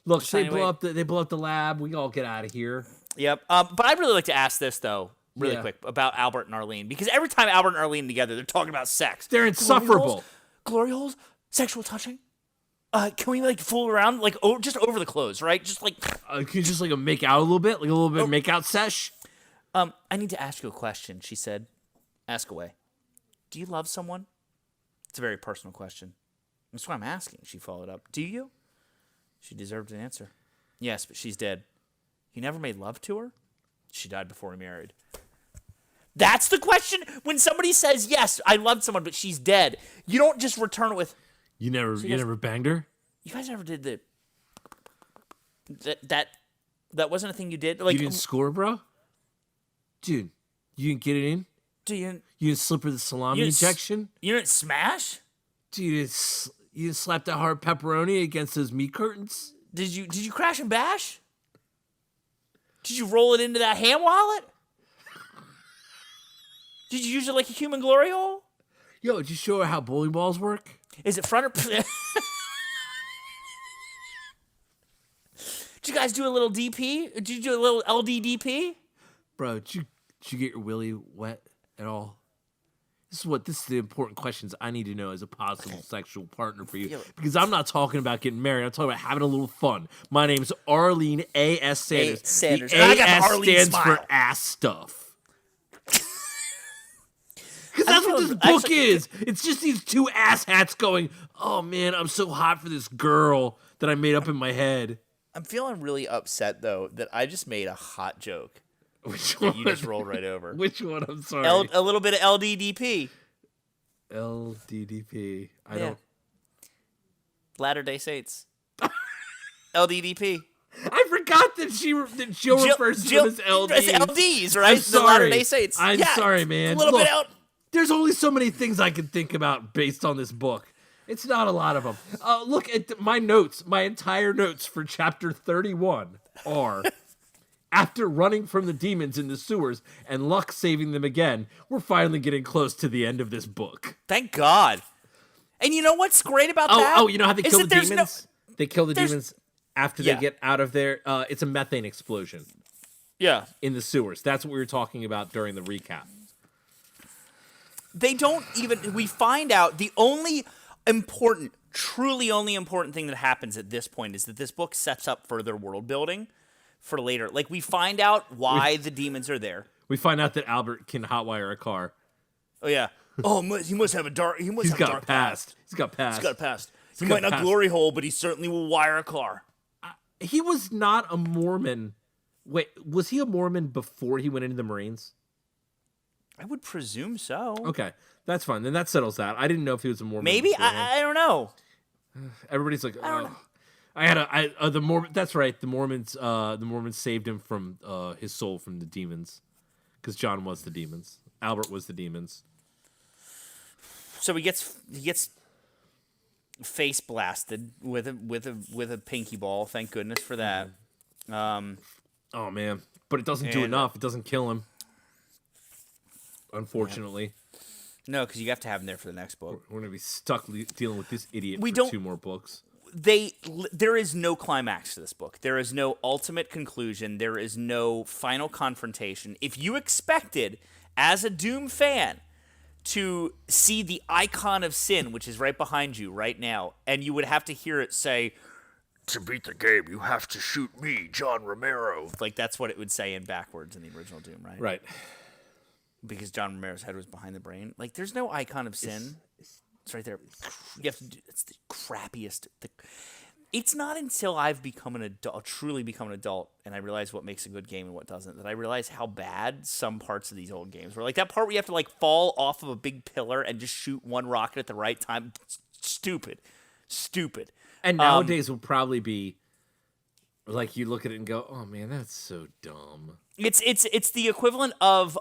Look, they trying to blow up the lab. We all get out of here. Yep. But I'd really like to ask this though, really Yeah. quick, about Albert and Arlene, because every time Albert and Arlene together, they're talking about sex. They're insufferable. Glory holes, sexual touching. Can we like fool around, like just over the clothes, right? Just like. Can you just like make out a little bit, like a little bit of make out sesh? I need to ask you a question. She said, "Ask away. Do you love someone?" It's a very personal question. That's why I'm asking. She followed up. Do you? She deserved an answer. Yes, but she's dead. You never made love to her? She died before we married. That's the question. When somebody says, yes, I loved someone, but she's dead, you don't just return it with, You never banged her? you guys never did that wasn't a thing you did? Like, You didn't score, bro? Dude, you didn't get it in? do you You didn't slip her the salami You didn't s- injection? you didn't smash? Dude, you didn't slap that hard pepperoni against those meat curtains? Did you crash and bash? Did you roll it into that ham wallet? Did you use it like a human glory hole? Yo, did you show her how bowling balls work? Is it front or... Did you guys do a little DP? Did you do a little LDDP? Bro, did you get your willy wet at all? This is the important questions I need to know as a possible sexual partner for you. Because I'm not talking about getting married. I'm talking about having a little fun. My name's Arlene A.S. Sanders. Sanders. The And I got the A.S. Arlene stands smile. for ass stuff. Because that's what feel- this I book actually- is. It's just these two ass hats going, oh man, I'm so hot for this girl that I made up in my head. I'm feeling really upset, though, that I just made a hot joke Which that one? you just rolled right over. Which one? I'm sorry. A little bit of LDDP. LDDP. I Yeah. don't. Latter-day Saints. LDDP. I forgot that Jill refers to them as LDs. It's LDs, right? I'm The sorry. Latter-day Saints. I'm Yeah, sorry, man. A little Look, bit out. There's only so many things I can think about based on this book. It's not a lot of them. Look at my notes. My entire notes for chapter 31 are: after running from the demons in the sewers and luck saving them again, we're finally getting close to the end of this book. Thank God. And you know what's great about that? Oh, you know how they Is kill that the there's demons? They kill the there's- demons after Yeah. they get out of there. It's a methane explosion Yeah. in the sewers. That's what we were talking about during the recap. They don't even. We find out the only important, truly only important thing that happens at this point is that this book sets up further world building for later. Like, we find out why the demons are there. We find out that Albert can hotwire a car. Oh yeah. Oh, he must have a dark. He must He's have a got dark past. He's got past. He's got a past. He got might not past. glory hole, but he certainly will wire a car. He was not a Mormon. Wait, was he a Mormon before he went into the Marines? I would presume so. Okay, that's fine. Then that settles that. I didn't know if he was a Mormon. Maybe beforehand. I don't know. Everybody's like, don't know. the Mormon. That's right. The Mormons saved him from his soul from the demons, because John was the demons. Albert was the demons. So he gets face blasted with a pinky ball. Thank goodness for that. Oh man, but it doesn't do And- enough. It doesn't kill him. Unfortunately. No, because you have to have them there for the next book. We're gonna be stuck dealing with this idiot We for don't- 2 more books. There is no climax to this book. There is no ultimate conclusion. There is no final confrontation. If you expected, as a Doom fan, to see the icon of sin, which is right behind you right now, and you would have to hear it say, "To beat the game, you have to shoot me, John Romero." Like, that's what it would say in backwards in the original Doom, right? Right. Because John Romero's head was behind the brain. Like, there's no icon of sin. It's right there. You have to do. It's the crappiest. It's not until I've become an adult, truly become an adult, and I realize what makes a good game and what doesn't, that I realize how bad some parts of these old games were. Like that part where you have to like fall off of a big pillar and just shoot one rocket at the right time. Stupid. And nowadays will probably be like you look at it and go, "Oh man, that's so dumb." It's the equivalent of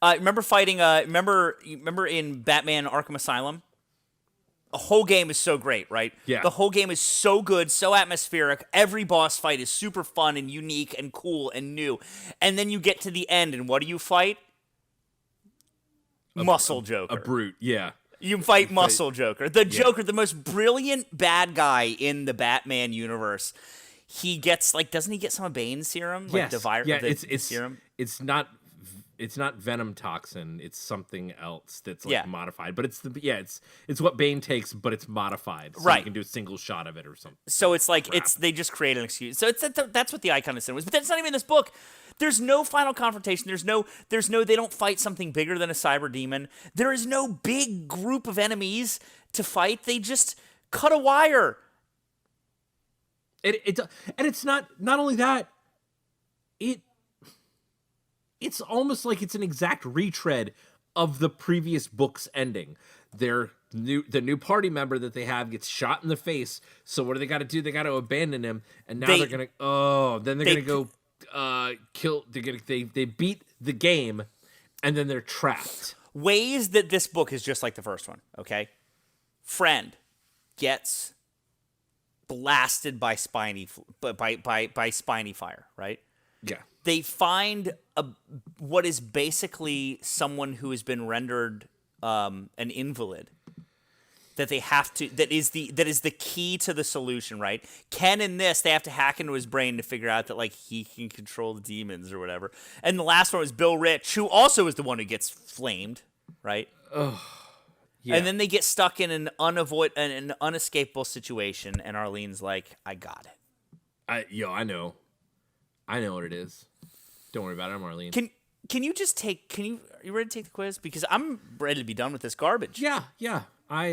remember fighting remember in Batman Arkham Asylum? The whole game is so great, right? Yeah. The whole game is so good, so atmospheric. Every boss fight is super fun and unique and cool and new. And then you get to the end, and what do you fight? Muscle Joker. A brute, yeah. You fight Muscle Joker. The Joker, the most brilliant bad guy in the Batman universe. He gets, like, doesn't he get some of Bane's serum? Like Yes. the virus, Yeah, the serum? It's not venom toxin. It's something else that's like Yeah. modified. But it's what Bane takes, but it's modified. So Right. you can do a single shot of it or something. So it's like they just create an excuse. So that's what the icon of sin was. But that's not even in this book. There's no final confrontation. There's no they don't fight something bigger than a cyber demon. There is no big group of enemies to fight. They just cut a wire. And it's not only that. It's almost like it's an exact retread of the previous book's ending. The new party member that they have gets shot in the face. So what do they got to do? They got to abandon him, and now they're gonna go kill. They beat the game, and then they're trapped. Ways that this book is just like the first one. Okay, friend gets blasted by spiny fire. Right. Yeah. They find what is basically someone who has been rendered an invalid. That they have to. That is the key to the solution, right? Ken in this, they have to hack into his brain to figure out that like he can control the demons or whatever. And the last one was Bill Rich, who also is the one who gets flamed, right? Oh, yeah. And then they get stuck in an unescapable situation, and Arlene's like, "I got it." I know what it is. Don't worry about it. I'm Arlene. Can you just take? Are you ready to take the quiz? Because I'm ready to be done with this garbage. Yeah. I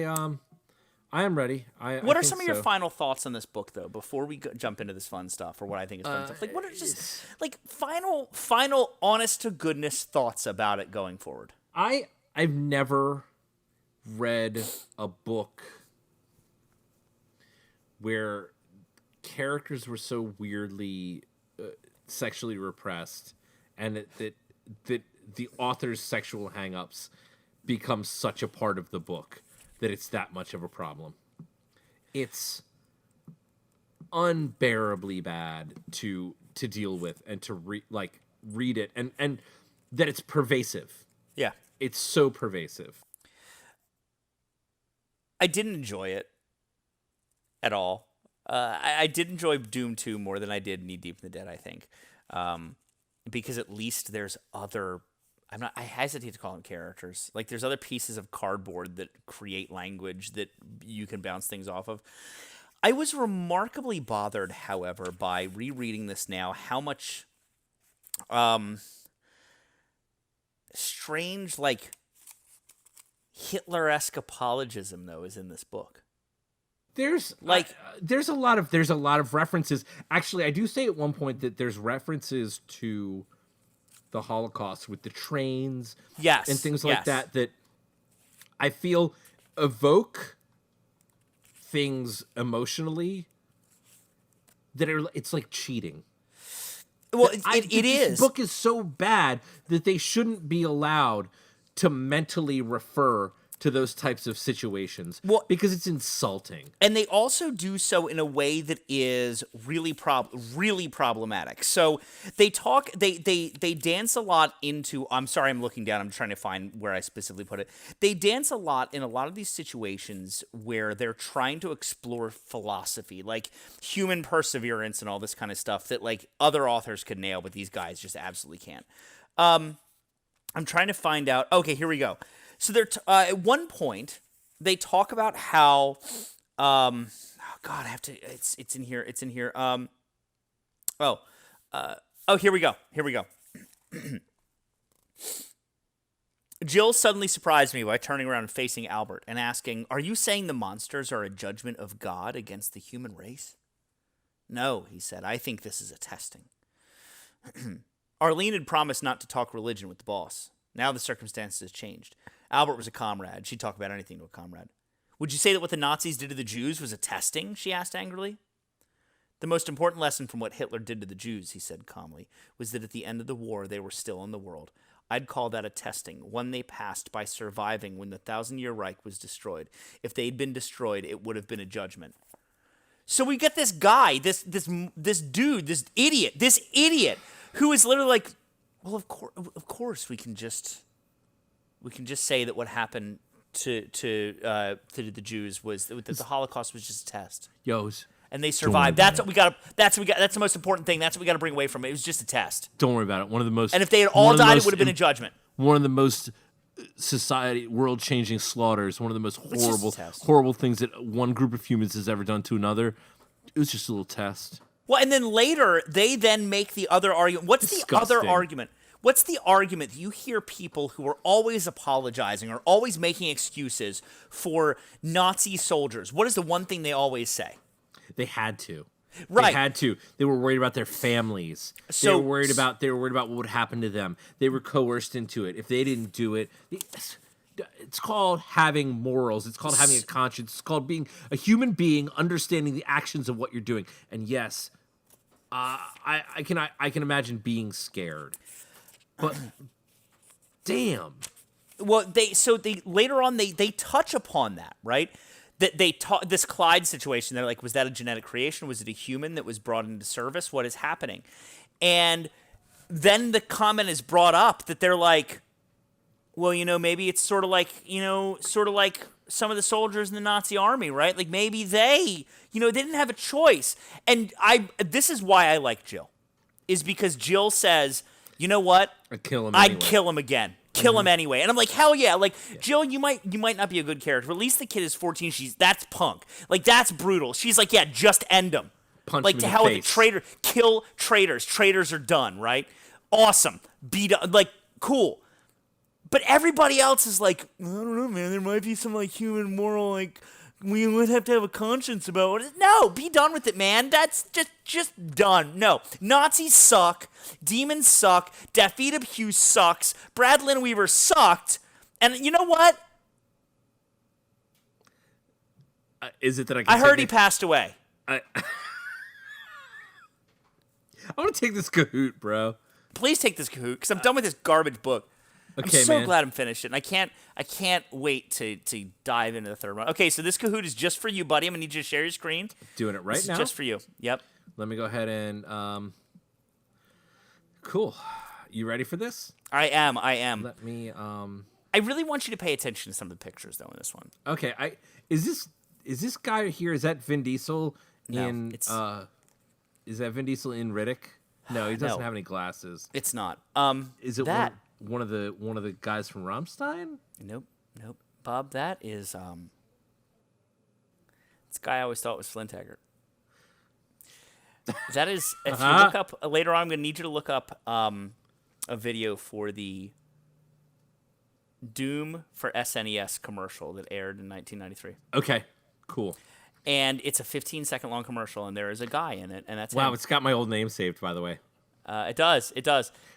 am ready. What are some of your final thoughts on this book, though? Before we jump into this fun stuff, or what I think is fun stuff, like what are just like final, honest to goodness thoughts about it going forward? I've never read a book where characters were so weirdly sexually repressed, and that the author's sexual hang-ups become such a part of the book that it's that much of a problem. It's unbearably bad to deal with and to read it, and that it's pervasive. Yeah, it's so pervasive. I didn't enjoy it at all. I did enjoy Doom 2 more than I did Knee Deep in the Dead, I think. Because at least there's other... I hesitate to call them characters. Like, there's other pieces of cardboard that create language that you can bounce things off of. I was remarkably bothered, however, by rereading this now, how much strange, like, Hitler-esque apologism, though, is in this book. There's a lot of references. Actually, I do say at one point that there's references to the Holocaust with the trains, yes, and things like that I feel evoke things emotionally that it's like cheating. Well, it is. This book is so bad that they shouldn't be allowed to mentally refer to those types of situations Well, because it's insulting. and they also do so in a way that is really problematic. So they dance a lot into. I'm sorry, I'm looking down. I'm trying to find where I specifically put it. They dance a lot in a lot of these situations where they're trying to explore philosophy, like human perseverance and all this kind of stuff that like other authors could nail, but these guys just absolutely can't. I'm trying to find out. Okay, here we go. So they're at one point they talk about how oh God, I have to. It's in here. It's in here. Oh, here we go. Here we go. Jill suddenly surprised me by turning around and facing Albert and asking, "Are you saying the monsters are a judgment of God against the human race?" "No," he said. "I think this is a testing." Arlene had promised not to talk religion with the boss. Now the circumstances have changed. Albert was a comrade. She'd talk about anything to a comrade. "Would you say that what the Nazis did to the Jews was a testing?" she asked angrily. "The most important lesson from what Hitler did to the Jews," he said calmly, "was that at the end of the war they were still in the world. I'd call that a testing, one they passed by surviving when the 1,000-year Reich was destroyed. If they'd been destroyed, it would have been a judgment." So we get this guy, this dude, this idiot, who is literally like, well, of course, we can just say that what happened to the Jews was that the Holocaust was just a test. And they survived. That's what we got. That's the most important thing. That's what we got to bring away from it. It was just a test. Don't worry about it. One of the most. And if they had all died, it would have been a judgment. One of the most world-changing slaughters. One of the most horrible things that one group of humans has ever done to another. It was just a little test. Well, and then later they then make the other argument. What's the other argument? What's the argument that you hear people who are always apologizing or always making excuses for Nazi soldiers? What is the one thing they always say? They had to. Right. They had to. They were worried about their families. They were worried about what would happen to them. They were coerced into it. If they didn't do it, it's called having morals. It's called having a conscience. It's called being a human being, understanding the actions of what you're doing. And yes, I can imagine being scared. But damn. Well, they later on they touch upon that, right? That they this Clyde situation. They're like, was that a genetic creation? Was it a human that was brought into service? What is happening? And then the comment is brought up that they're like, well, maybe it's sort of like some of the soldiers in the Nazi army, right? Like maybe they didn't have a choice. And this is why I like Jill, is because Jill says, you know what? I'd kill him. I'd kill him again. Kill him anyway. And I'm like, hell yeah. Like, yeah. Jill, you might not be a good character, but at least the kid is 14. That's punk. Like, that's brutal. She's like, yeah, just end them. Punch like, him to in hell the with it. face. Traitor. Kill traitors. Traitors are done, right? Awesome. Be done. Like, cool. But everybody else is like, I don't know, man. There might be some, like, human moral, like, we would have to have a conscience about it. No, be done with it, man. That's just done. No. Nazis suck. Demons suck. Dafydd Hughes sucks. Brad Linaweaver sucked. And you know what? Is it that I can I heard he passed away. I want to take this Kahoot, bro. Please take this Kahoot, because I'm done with this garbage book. Okay, I'm so man. glad I'm finished it. And I can't wait to dive into the third one. Okay, so this Kahoot is just for you, buddy. I'm gonna need you to share your screen. Doing it right this now. Is just for you. Yep. Let me go ahead and cool. You ready for this? I am. Let me I really want you to pay attention to some of the pictures though in this one. Okay, is this guy here, is that Vin Diesel No, in is that Vin Diesel in Riddick? No, he doesn't have any glasses. It's not. Is it that one of the guys from Rammstein? Nope. Bob, that is this guy I always thought was Flint Eggert. That is, if you look up later on, I'm gonna need you to look up a video for the Doom for SNES commercial that aired in 1993. Okay, cool. And it's a 15-second long commercial, and there is a guy in it, and that's wow. him. It's got my old name saved, by the way. It does.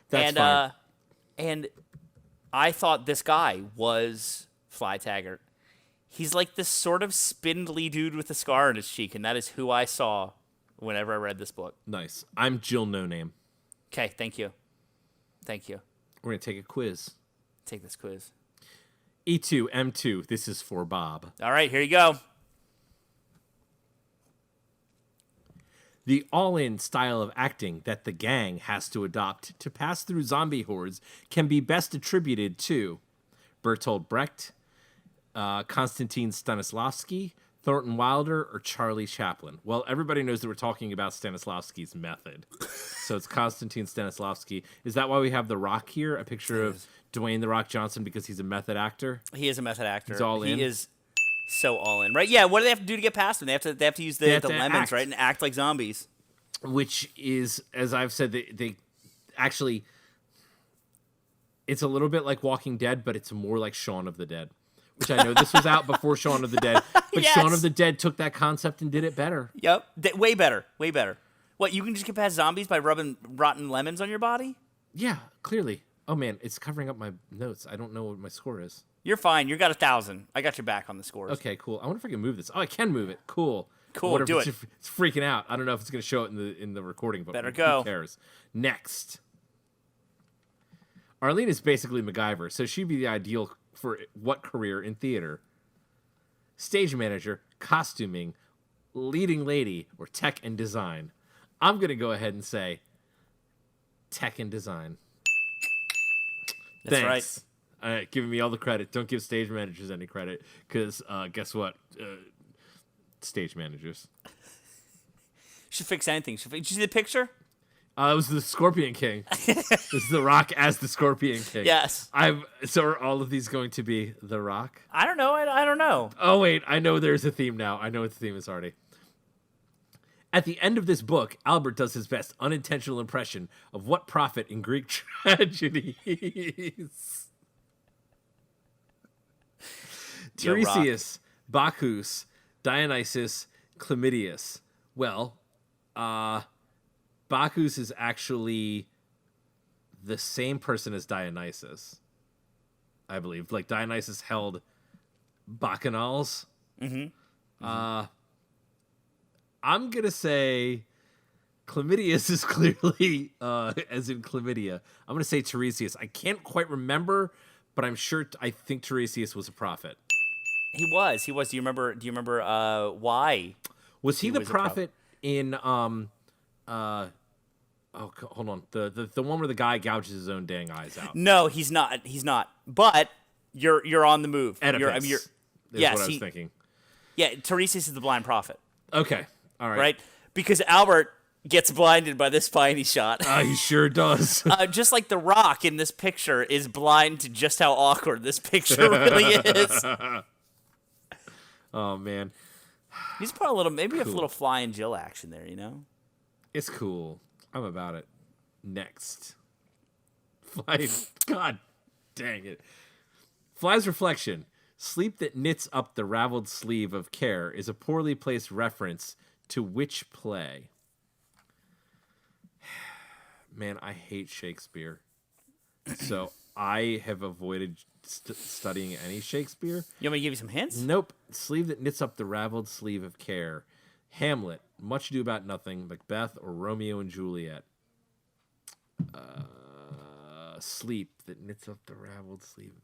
That's fine. And I thought this guy was Fly Taggart. He's like this sort of spindly dude with a scar on his cheek, and that is who I saw whenever I read this book. Nice. I'm Jill No Name. Okay, thank you. We're gonna take a quiz. Take this quiz. E2M2, this is for Bob. All right, here you go. The all-in style of acting that the gang has to adopt to pass through zombie hordes can be best attributed to Bertolt Brecht, Konstantin Stanislavski, Thornton Wilder, or Charlie Chaplin. Well, everybody knows that we're talking about Stanislavski's method. So it's Konstantin Stanislavski. Is that why we have The Rock here? A picture of Dwayne The Rock Johnson because he's a method actor? He is a method actor. He's all in? He is so all in, right? Yeah, what do they have to do to get past him? They have to use the lemons, act. right? And act like zombies. Which is, as I've said, they actually... It's a little bit like Walking Dead, but it's more like Shaun of the Dead. Which I know this was out before Shaun of the Dead, but Yes. Shaun of the Dead took that concept and did it better. Yep, way better, way better. What, you can just get past zombies by rubbing rotten lemons on your body? Yeah, clearly. Oh man, it's covering up my notes. I don't know what my score is. You're fine. You got 1,000. I got your back on the scores. Okay, cool. I wonder if I can move this. Oh, I can move it. Cool. Cool, I wonder do if it. It's freaking out. I don't know if it's going to show it in the recording, but Better who go. cares? Next. Arlene is basically MacGyver, so she'd be the ideal for what career in theater? Stage manager, costuming, leading lady, or tech and design? I'm going to go ahead and say tech and design. That's Thanks. Right. Giving me all the credit. Don't give stage managers any credit, because guess what? Stage managers. Should fix anything. Did you see the picture? It was the Scorpion King. This is The Rock as the Scorpion King. Yes. So are all of these going to be The Rock? I don't know. I don't know. Oh, wait. I know there's a theme now. I know what the theme is already. At the end of this book, Albert does his best unintentional impression of what prophet in Greek tragedies. Tiresias, Bacchus, Dionysus, Chlamydius. Well, Bacchus is actually the same person as Dionysus, I believe. Like, Dionysus held bacchanals. I'm going to say Chlamydius is clearly, as in chlamydia. I'm going to say Tiresias. I can't quite remember, but I think Tiresias was a prophet. He was. Do you remember why? Was he the was a prophet in hold on, the one where the guy gouges his own dang eyes out? No, he's not. But you're on the move. Oedipus is what I was thinking. Yeah, Tiresias is the blind prophet. Okay, all right. Right? Because Albert gets blinded by this spiny shot. He sure does. Just like The Rock in this picture is blind to just how awkward this picture really is. Oh man, He's put a little, maybe a little Fly and Jill action there, you know? it's cool. I'm about it. Next, Fly. God dang it. Fly's reflection. Sleep that knits up the raveled sleeve of care is a poorly placed reference to which play? Man, I hate Shakespeare. So I have avoided studying any Shakespeare. You want me to give you some hints? Nope. Sleeve that knits up the raveled sleeve of care. Hamlet, Much Ado About Nothing, Macbeth, or Romeo and Juliet. Sleep that knits up the raveled sleeve.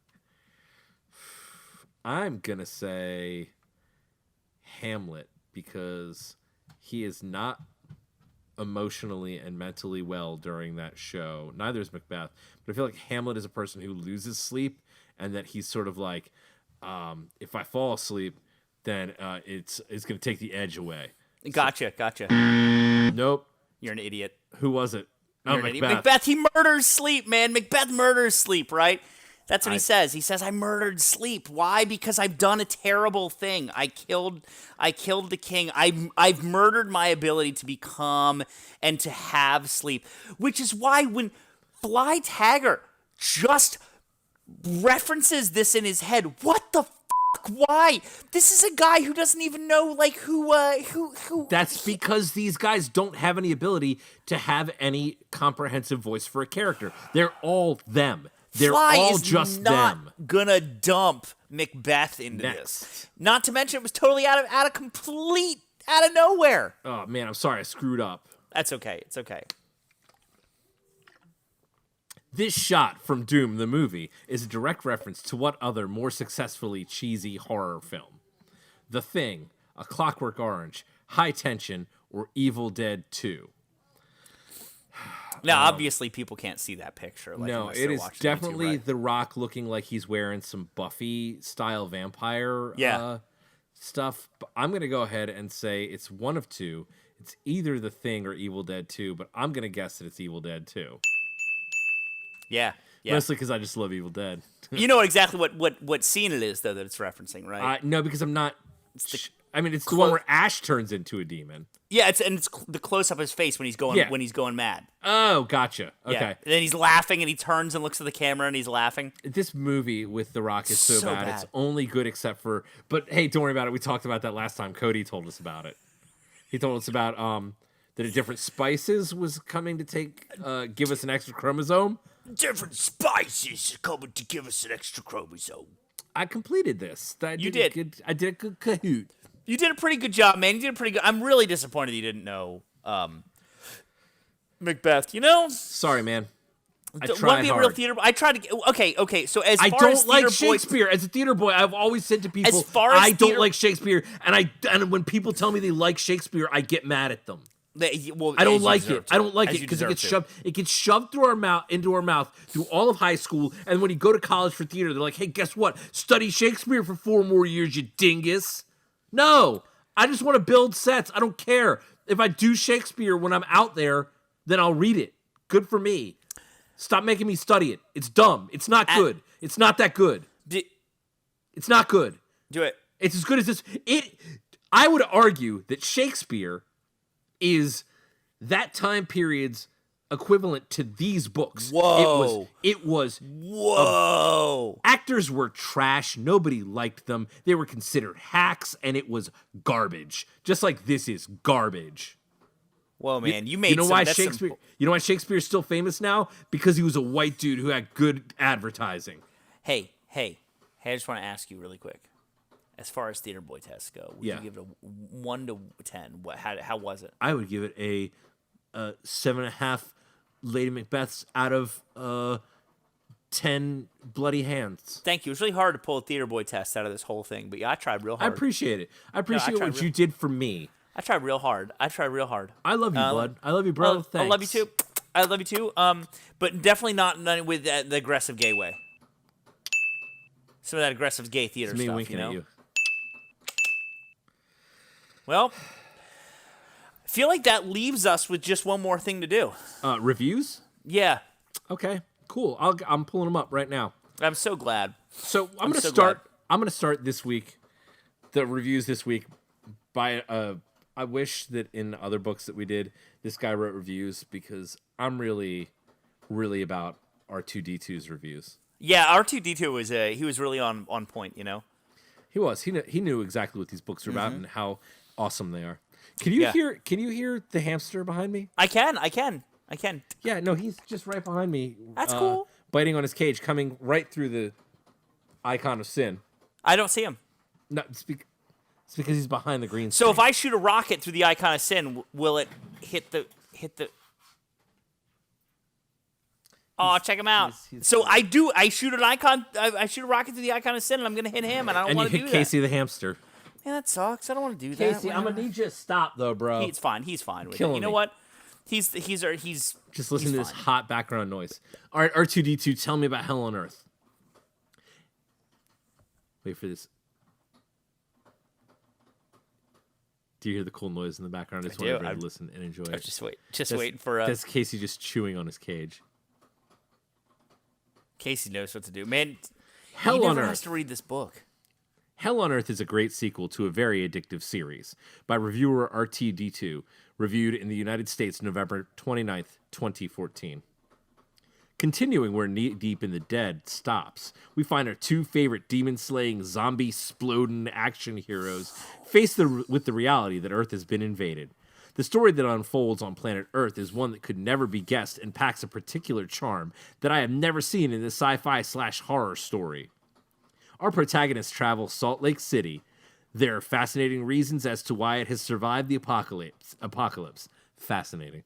I'm going to say Hamlet because he is not emotionally and mentally well during that show. Neither is Macbeth. But I feel like Hamlet is a person who loses sleep and that he's sort of like, if I fall asleep, then it's going to take the edge away. Gotcha. Nope. You're an idiot. Who was it? Oh, You're an idiot. Macbeth. Macbeth, he murders sleep, man. Macbeth murders sleep, right? That's what he says. He says, I murdered sleep. Why? Because I've done a terrible thing. I killed the king. I've murdered my ability to be calm and to have sleep. Which is why when Fly Taggart just references this in his head, what the fuck? Why? This is a guy who doesn't even know, like, who. That's because these guys don't have any ability to have any comprehensive voice for a character. They're all them. They're Fly all is just not them. gonna dump Macbeth into Next. this. Not to mention it was totally out of nowhere. Oh man, I'm sorry, I screwed up. That's okay. It's okay. This shot from Doom, the movie, is a direct reference to what other more successfully cheesy horror film? The Thing, A Clockwork Orange, High Tension, or Evil Dead 2? Now, obviously, people can't see that picture. Like, No, unless it they're is watching definitely YouTube, right? The Rock looking like he's wearing some Buffy-style vampire stuff. But I'm going to go ahead and say it's one of two. It's either The Thing or Evil Dead 2, but I'm going to guess that it's Evil Dead 2. Yeah. Mostly because I just love Evil Dead. You know exactly what scene it is, though, that it's referencing, right? No, because I'm not... it's the one where Ash turns into a demon. Yeah, it's the close up of his face when he's going mad. Oh, gotcha. Okay. Yeah. And then he's laughing, and he turns and looks at the camera, and he's laughing. This movie with The Rock is so bad. It's only good except for... But hey, don't worry about it. We talked about that last time. Cody told us about it. He told us about that a different spices was coming to give us an extra chromosome. Different spices coming to give us an extra chromosome. I completed this. I did a good Kahoot. You did a pretty good job, man. You did a pretty good... I'm really disappointed you didn't know Macbeth. You know? Sorry, man. I tried Want to be a real hard. theater... I tried to... Okay. So as I far don't as like theater boy- Shakespeare. As a theater boy, I've always said to people, As far as I don't theater- like Shakespeare. And when people tell me they like Shakespeare, I get mad at them. Well, I don't as you like deserve it. to. I don't like As it you because it deserve gets to. shoved. It gets shoved into our mouth through all of high school. And when you go to college for theater, they're like, "Hey, guess what? Study Shakespeare for 4 more years, you dingus." No, I just want to build sets. I don't care if I do Shakespeare when I'm out there. Then I'll read it. Good for me. Stop making me study it. It's dumb. It's not good. It's not that good. It's not good. Do it. It's as good as this. I would argue that Shakespeare is that time period's equivalent to these books. Whoa. It was. Whoa. Actors were trash. Nobody liked them. They were considered hacks, and it was garbage. Just like this is garbage. Whoa, man. You made You know some, why that's Shakespeare? Some... You know why Shakespeare's still famous now? Because he was a white dude who had good advertising. Hey, I just want to ask you really quick. As far as theater boy tests go, would you give it a 1 to 10? How was it? I would give it a 7.5 Lady Macbeths out of 10 bloody hands. Thank you. It was really hard to pull a theater boy test out of this whole thing, but yeah, I tried real I hard. appreciate it. I appreciate what you did for me. I tried real hard. I love you, bud. I love you, bro. Thanks. I love you too. I love you too. But definitely not with the aggressive gay way. Some of that aggressive gay theater It's me stuff, winking you know? at you. Well, I feel like that leaves us with just one more thing to do. Reviews? Yeah. Okay, cool. I'm pulling them up right now. I'm so glad. So I'm gonna so start. I'm gonna start this week. The reviews this week by I wish that in other books that we did, this guy wrote reviews because I'm really, really about R2D2's reviews. Yeah, R2D2 was he was really on point, you know. He was. He knew exactly what these books are about and how awesome they are. Can you hear the hamster behind me? I can. Yeah, no, he's just right behind me. That's cool. Biting on his cage, coming right through the icon of sin. I don't see him. No, it's because he's behind the green So screen. if I shoot a rocket through the icon of sin, will it hit the? Oh, check him out. So I shoot an icon. I shoot a rocket through the icon of sin, and I'm gonna hit him, and I don't want to do you that. hit Casey the hamster. Yeah, that sucks. I don't want to do that. Casey, I'm gonna need you to stop though, bro. He's fine. He's fine with it. Killing You know me. what? He's Just listen to this fine. hot background noise. All right, R2D2, tell me about Hell on Earth. Wait for this. Do you hear the cool noise in the background? I just want everybody to listen and enjoy it. Just waiting for That's Casey just chewing on his cage. Casey knows what to do. Man, Hell he on never Earth. has to read this book. Hell on Earth is a great sequel to a very addictive series by reviewer RTD2, reviewed in the United States November 29th, 2014. Continuing where Knee Deep in the Dead stops, we find our two favorite demon-slaying, zombie-sploding action heroes face with the reality that Earth has been invaded. The story that unfolds on planet Earth is one that could never be guessed and packs a particular charm that I have never seen in a sci-fi/horror story. Our protagonists travel Salt Lake City. There are fascinating reasons as to why it has survived the apocalypse. Fascinating.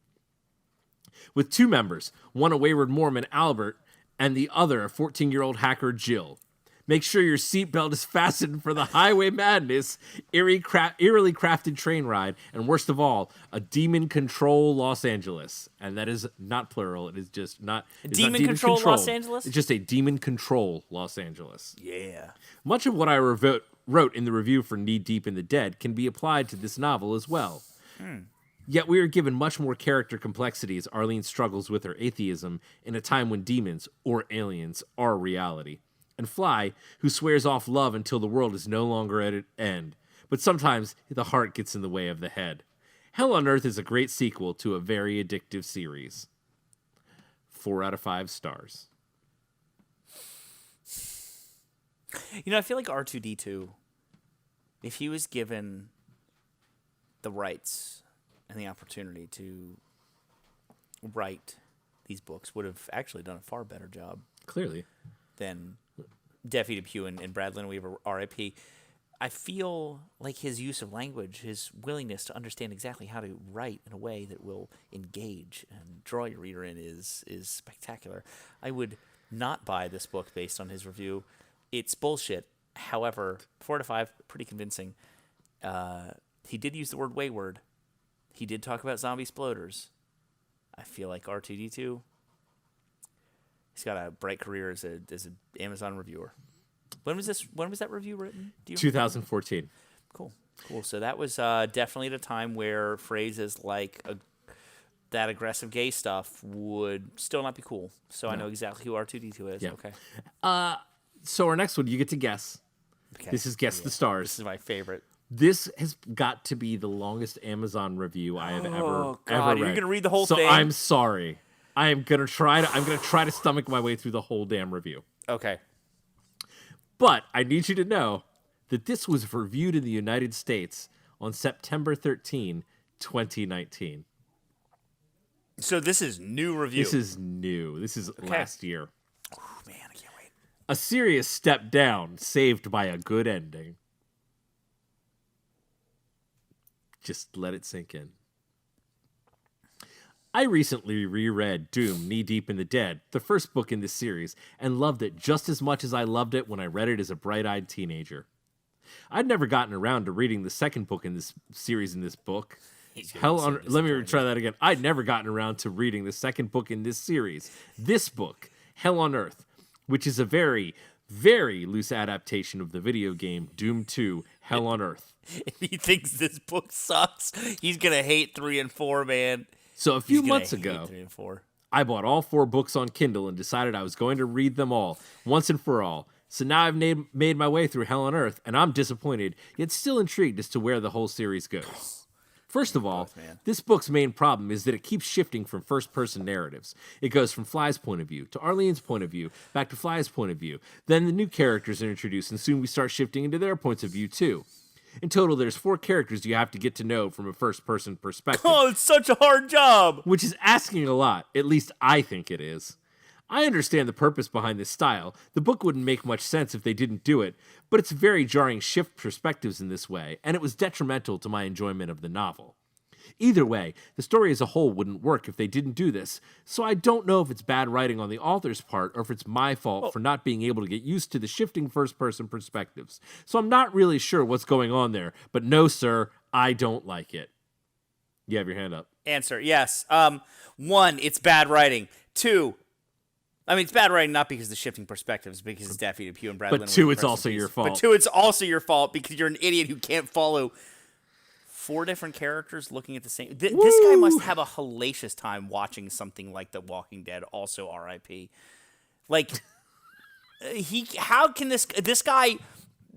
with 2 members, one a wayward Mormon, Albert, and the other a 14-year-old hacker, Jill. Make sure your seatbelt is fastened for the highway madness, eerily crafted train ride, and worst of all, a demon control Los Angeles. And that is not plural. It is just not... Demon control Los Angeles? It's just a demon control Los Angeles. Yeah. Much of what I wrote in the review for Knee Deep in the Dead can be applied to this novel as well. Yet we are given much more character complexity as Arlene struggles with her atheism in a time when demons, or aliens, are reality. And Fly, who swears off love until the world is no longer at an end. But sometimes the heart gets in the way of the head. Hell on Earth is a great sequel to a very addictive series. 4 out of 5 stars. You know, I feel like R2-D2, if he was given the rights and the opportunity to write these books, would have actually done a far better job. Clearly. Than Hugh and Brad Linaweaver, R.I.P. I feel like his use of language, his willingness to understand exactly how to write in a way that will engage and draw your reader in is spectacular. I would not buy this book based on his review. It's bullshit. However, 4 out of 5, pretty convincing. He did use the word wayward. He did talk about zombie sploders. I feel like R2-D2, he's got a bright career as an Amazon reviewer. When was that review written? 2014. Cool. So that was definitely at a time where phrases like that aggressive gay stuff would still not be cool. So I know exactly who R2-D2 is. Yeah. Okay. So our next one, you get to guess. Okay. This is Guess the Stars. This is my favorite. This has got to be the longest Amazon review I have ever read. You're gonna read the whole so thing? I'm sorry. I'm gonna try to stomach my way through the whole damn review. Okay. But I need you to know that this was reviewed in the United States on September 13, 2019. So this is new review. This is new. This is last year. Oh, man, I can't wait. A serious step down, saved by a good ending. Just let it sink in. I recently reread Doom, Knee Deep in the Dead, the first book in this series, and loved it just as much as I loved it when I read it as a bright-eyed teenager. I'd never gotten around to reading the second book in this series in this book. Let me try that again. I'd never gotten around to reading the second book in this series. This book, Hell on Earth, which is a very, very loose adaptation of the video game Doom 2, Hell on Earth. If he thinks this book sucks, he's gonna hate 3 and 4, man. So a few months ago, 3 and 4. I bought all 4 books on Kindle and decided I was going to read them all, once and for all. So now I've made my way through Hell on Earth, and I'm disappointed, yet still intrigued as to where the whole series goes. First of all, this book's main problem is that it keeps shifting from first-person narratives. It goes from Fly's point of view to Arlene's point of view, back to Fly's point of view. Then the new characters are introduced, and soon we start shifting into their points of view, too. In total, there's 4 characters you have to get to know from a first-person perspective. Oh, it's such a hard job! Which is asking a lot. At least I think it is. I understand the purpose behind this style. The book wouldn't make much sense if they didn't do it, but it's very jarring shift perspectives in this way, and it was detrimental to my enjoyment of the novel. Either way, the story as a whole wouldn't work if they didn't do this, so I don't know if it's bad writing on the author's part or if it's my fault for not being able to get used to the shifting first-person perspectives. So I'm not really sure what's going on there, but no, sir, I don't like it. You have your hand up. Answer, yes. 1, it's bad writing. 2, it's bad writing not because of the shifting perspectives, because it's Daffy Hugh and Brad Linaweaver. But 2, it's also your fault. But 2, it's also your fault because you're an idiot who can't follow 4 different characters looking at the same. This guy must have a hellacious time watching something like The Walking Dead. Also, R.I.P. Like, how can this guy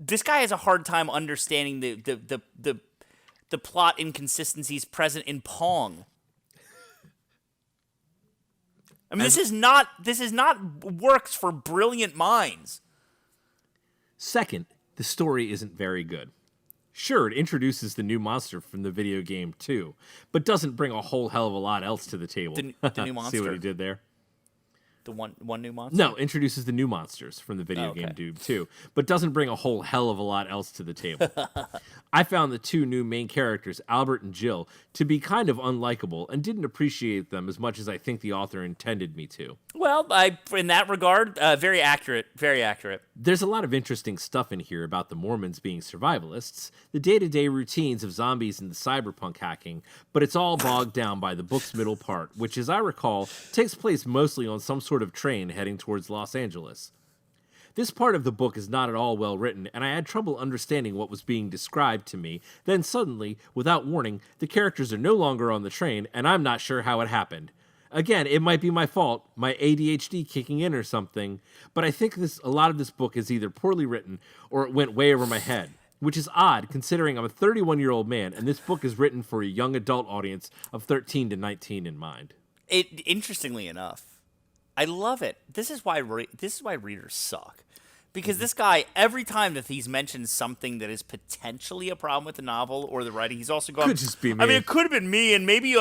has a hard time understanding the plot inconsistencies present in Pong. This is not works for brilliant minds. Second, the story isn't very good. Sure, it introduces the new monster from the video game too, but doesn't bring a whole hell of a lot else to the table. The new monster. See what he did there? The one new monster? No, introduces the new monsters from the video game Doom 2, but doesn't bring a whole hell of a lot else to the table. I found the two new main characters, Albert and Jill, to be kind of unlikable and didn't appreciate them as much as I think the author intended me to. Well, in that regard, very accurate. Very accurate. There's a lot of interesting stuff in here about the Mormons being survivalists, the day-to-day routines of zombies and the cyberpunk hacking, but it's all bogged down by the book's middle part, which, as I recall, takes place mostly on some sort of train heading towards Los Angeles. This part of the book is not at all well written, and I had trouble understanding what was being described to me. Then suddenly, without warning, the characters are no longer on the train, and I'm not sure how it happened. Again, it might be my fault, my ADHD kicking in or something, but I think a lot of this book is either poorly written or it went way over my head, which is odd considering I'm a 31-year-old man, and this book is written for a young adult audience of 13 to 19 in mind. Interestingly enough, I love it. This is why readers suck. Because this guy, every time that he's mentioned something that is potentially a problem with the novel or the writing, he's also gone, Could just be me. I mean, it could have been me, and maybe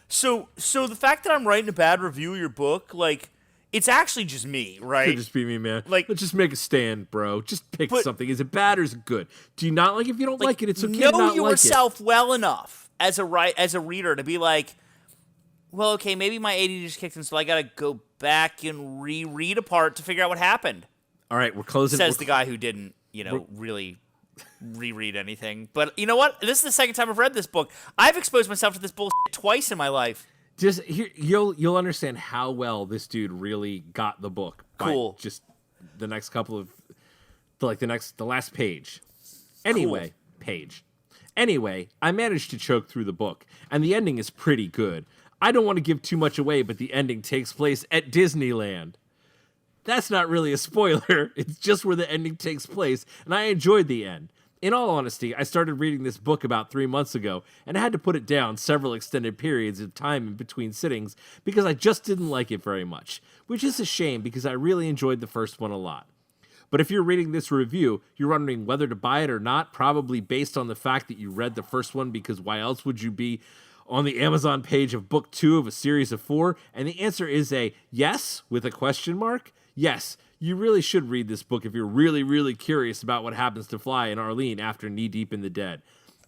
so the fact that I'm writing a bad review of your book, like, it's actually just me, right? Could just be me, man. Like, let's just make a stand, bro. Just pick something. Is it bad or is it good? Do you not like it? If you don't like it, it's okay to not like it. Know yourself well enough as a reader to be like, well, okay, maybe my ADD just kicked in, so I got to go back and reread a part to figure out what happened. All right, we're closing. Says the guy who didn't, really reread anything. But you know what? This is the second time I've read this book. I've exposed myself to this bullshit twice in my life. Just here, you'll understand how well this dude really got the book. Cool. Just the next couple of, the last page. Anyway, cool. Page. Anyway, I managed to choke through the book, and the ending is pretty good. I don't want to give too much away, but the ending takes place at Disneyland. That's not really a spoiler. It's just where the ending takes place, and I enjoyed the end. In all honesty, I started reading this book about 3 months ago, and I had to put it down several extended periods of time in between sittings because I just didn't like it very much, which is a shame because I really enjoyed the first one a lot. But if you're reading this review, you're wondering whether to buy it or not, probably based on the fact that you read the first one, because why else would you be on the Amazon page of book 2 of a series of 4? And the answer is a yes with a question mark. Yes, you really should read this book if you're really, really curious about what happens to Fly and Arlene after Knee Deep in the Dead.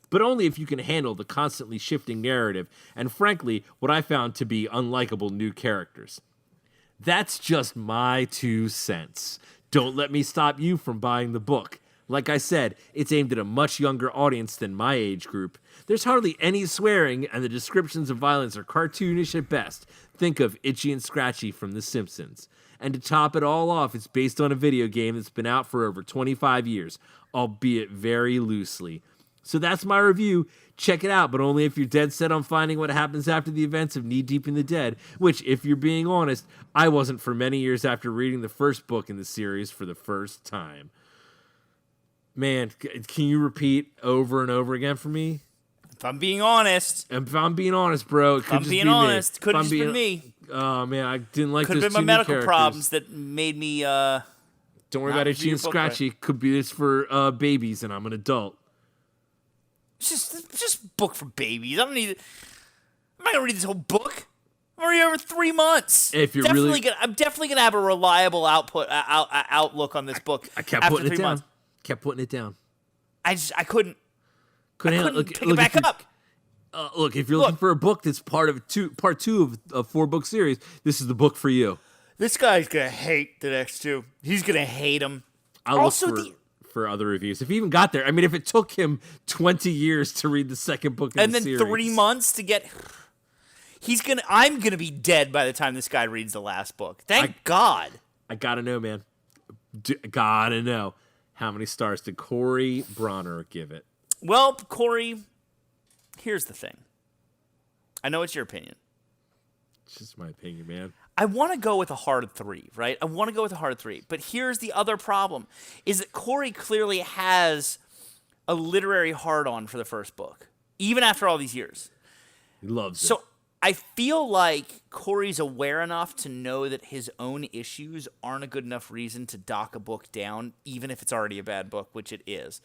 But only if you can handle the constantly shifting narrative and, frankly, what I found to be unlikable new characters. That's just my 2 cents. Don't let me stop you from buying the book. Like I said, it's aimed at a much younger audience than my age group. There's hardly any swearing, and the descriptions of violence are cartoonish at best. Think of Itchy and Scratchy from The Simpsons. And to top it all off, it's based on a video game that's been out for over 25 years, albeit very loosely. So that's my review. Check it out, but only if you're dead set on finding what happens after the events of Knee Deep in the Dead, which, if you're being honest, I wasn't for many years after reading the first book in the series for the first time. Man, can you repeat over and over again for me? If I'm being honest. If I'm being honest, bro, it could just be me. Could have just been me. Oh, man, I didn't like Could those have been my medical problems that made me, Don't worry about Itchy and Scratchy. Could be this for babies, and I'm an adult. Just book for babies. I'm not gonna read this whole book. I'm already over 3 months. If you're I'm definitely gonna have a reliable outlook on this book. I kept putting it down. Kept putting it down. I couldn't pick it back up. Look, if you're looking for a book that's part 2 of a 4-book series, this is the book for you. This guy's gonna hate the next 2. He's gonna hate them. I'll look for other reviews. If he even got there. I mean, if it took him 20 years to read the second book in the series. And then 3 months to get... I'm gonna be dead by the time this guy reads the last book. Thank God. I gotta know, man. Gotta know. How many stars did Corey Bronner give it? Well, Corey, here's the thing. I know it's your opinion. It's just my opinion, man. I want to go with a hard 3, right? I want to go with a hard 3. But here's the other problem, is that Corey clearly has a literary hard-on for the first book, even after all these years. He loves it. So I feel like Corey's aware enough to know that his own issues aren't a good enough reason to dock a book down, even if it's already a bad book, which it is.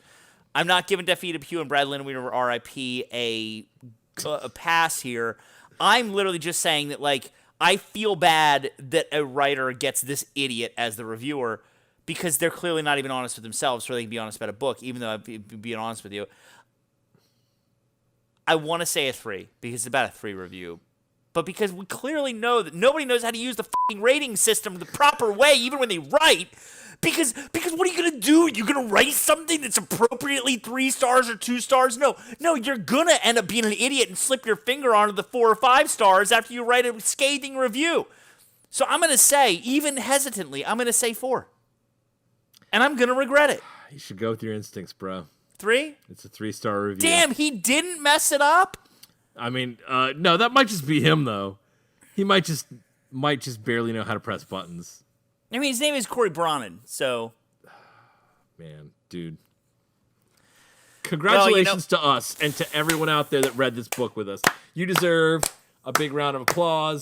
I'm not giving Dafydd, Hugh and Brad Linaweaver, R.I.P. a pass here. I'm literally just saying that, like, I feel bad that a writer gets this idiot as the reviewer because they're clearly not even honest with themselves, so they can be honest about a book, even though I'm being honest with you. I want to say a 3 because it's about a 3 review. But because we clearly know that nobody knows how to use the fucking rating system the proper way, even when they write. Because what are you going to do? You're going to write something that's appropriately 3 stars or 2 stars? No, you're going to end up being an idiot and slip your finger onto the 4 or 5 stars after you write a scathing review. So I'm going to say, even hesitantly, I'm going to say 4. And I'm going to regret it. You should go with your instincts, bro. 3? It's a 3-star review. Damn, he didn't mess it up? I mean, no, that might just be him, though. He might just barely know how to press buttons. I mean, his name is Corey Bronin, so... Man, dude. Congratulations to us and to everyone out there that read this book with us. You deserve a big round of applause.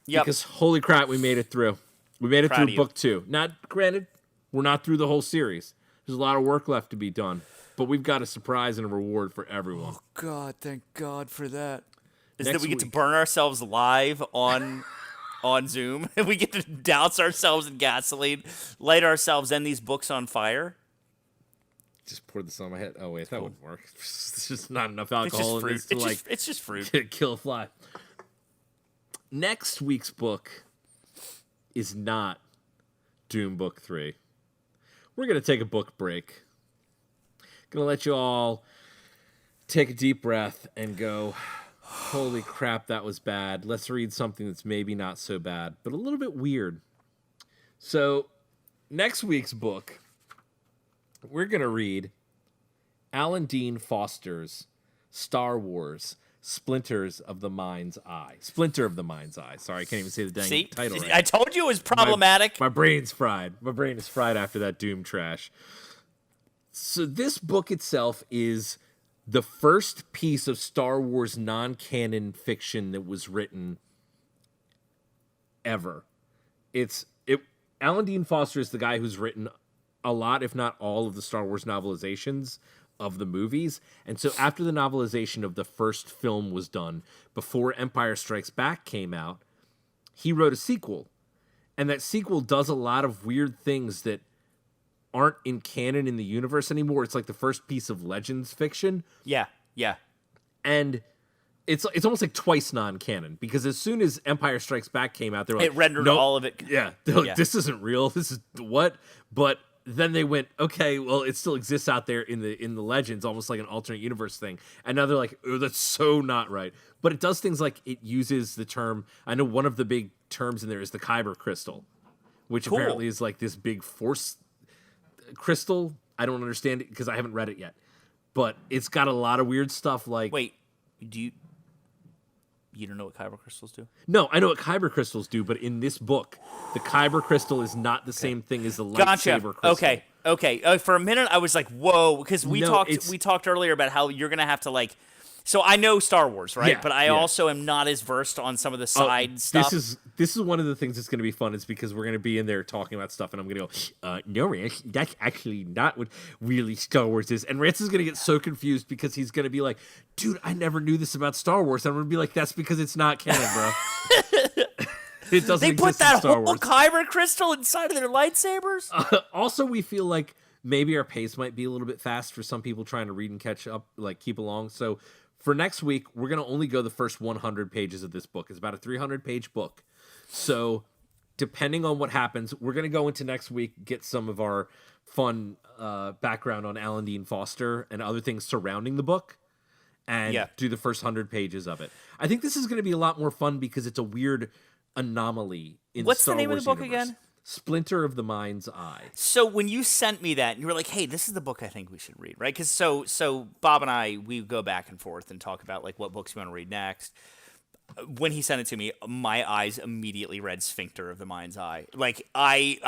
Yep. Because holy crap, we made it through. We made it Proud through book 2. Not, granted, we're not through the whole series. There's a lot of work left to be done. But we've got a surprise and a reward for everyone. Oh, God, thank God for that. Is Next that we get to week. burn ourselves live on Zoom, and we get to douse ourselves in gasoline, light ourselves and these books on fire. Just pour this on my head. Oh, wait, that wouldn't work. There's just not enough alcohol in this to, It's just fruit. kill a fly. Next week's book is not Doom Book 3. We're going to take a book break. Going to let you all take a deep breath and go, holy crap, that was bad. Let's read something that's maybe not so bad, but a little bit weird. So, next week's book, we're going to read Alan Dean Foster's Star Wars Splinter of the Mind's Eye. Sorry, I can't even say the dang title right. I told you it was problematic. My brain's fried. My brain is fried after that Doom trash. So this book itself is the first piece of Star Wars non-canon fiction that was written ever. Alan Dean Foster is the guy who's written a lot, if not all, of the Star Wars novelizations of the movies. And so after the novelization of the first film was done, before Empire Strikes Back came out, he wrote a sequel. And that sequel does a lot of weird things that aren't in canon in the universe anymore. It's like the first piece of Legends fiction. Yeah. And it's almost like twice non-canon, because as soon as Empire Strikes Back came out, they were like, it rendered nope. all of it. Yeah. They're like, this isn't real. This is what? But then they went, okay, well, it still exists out there in the Legends, almost like an alternate universe thing. And now they're like, oh, that's so not right. But it does things like it uses the term, I know one of the big terms in there is the Kyber crystal, which apparently is like this big force crystal. I don't understand it because I haven't read it yet. But it's got a lot of weird stuff like... Wait, you don't know what kyber crystals do? No, I know what kyber crystals do, but in this book, the kyber crystal is not the same thing as the lightsaber crystal. Okay. For a minute, I was like, whoa, because we talked earlier about how you're going to have to, like... So I know Star Wars, right? Yeah, but I also am not as versed on some of the side stuff. This is one of the things that's going to be fun. Is because we're going to be in there talking about stuff, and I'm going to go, no, Rance, that's actually not what really Star Wars is. And Rance is going to get so confused because he's going to be like, dude, I never knew this about Star Wars. And I'm going to be like, that's because it's not canon, bro. It doesn't. They put exist that in Star whole Wars. kyber crystal inside of their lightsabers. Also, we feel like maybe our pace might be a little bit fast for some people trying to read and catch up, like keep along. So for next week, we're going to only go the first 100 pages of this book. It's about a 300-page book. So depending on what happens, we're going to go into next week, get some of our fun background on Alan Dean Foster and other things surrounding the book, and do the first 100 pages of it. I think this is going to be a lot more fun because it's a weird anomaly in the Star Wars universe. What's the name of the book again? Splinter of the Mind's Eye. So when you sent me that, you were like, hey, this is the book I think we should read, right? Because so Bob and I, we go back and forth and talk about like what books we want to read next. When he sent it to me, my eyes immediately read Sphincter of the Mind's Eye. Like, I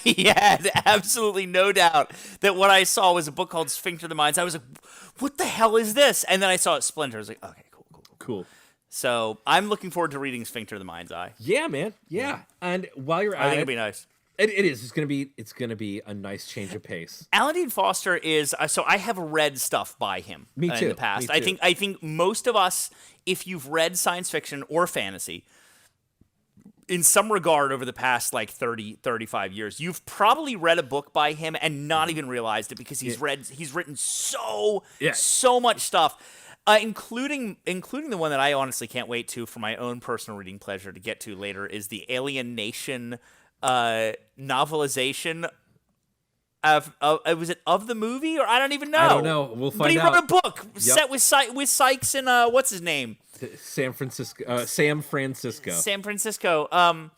had absolutely no doubt that what I saw was a book called Sphincter of the Mind's Eye. I was like, what the hell is this? And then I saw it Splinter. I was like, okay, cool. So I'm looking forward to reading Sphincter of the Mind's Eye. Yeah, man. Yeah. And while you're at it, I think it'll be nice. It is. It's gonna be a nice change of pace. Alan Dean Foster is so I have read stuff by him in the past. Me too. I think most of us, if you've read science fiction or fantasy, in some regard over the past like 30, 35 years. You've probably read a book by him and not even realized it because he's written so much stuff, including the one that I honestly can't wait to for my own personal reading pleasure to get to later is the Alien Nation novelization of was it of the movie or I don't even know. I don't know. We'll find out. But he wrote a book set with Sykes and what's his name? San Francisco. Sam Francisco. San Francisco. All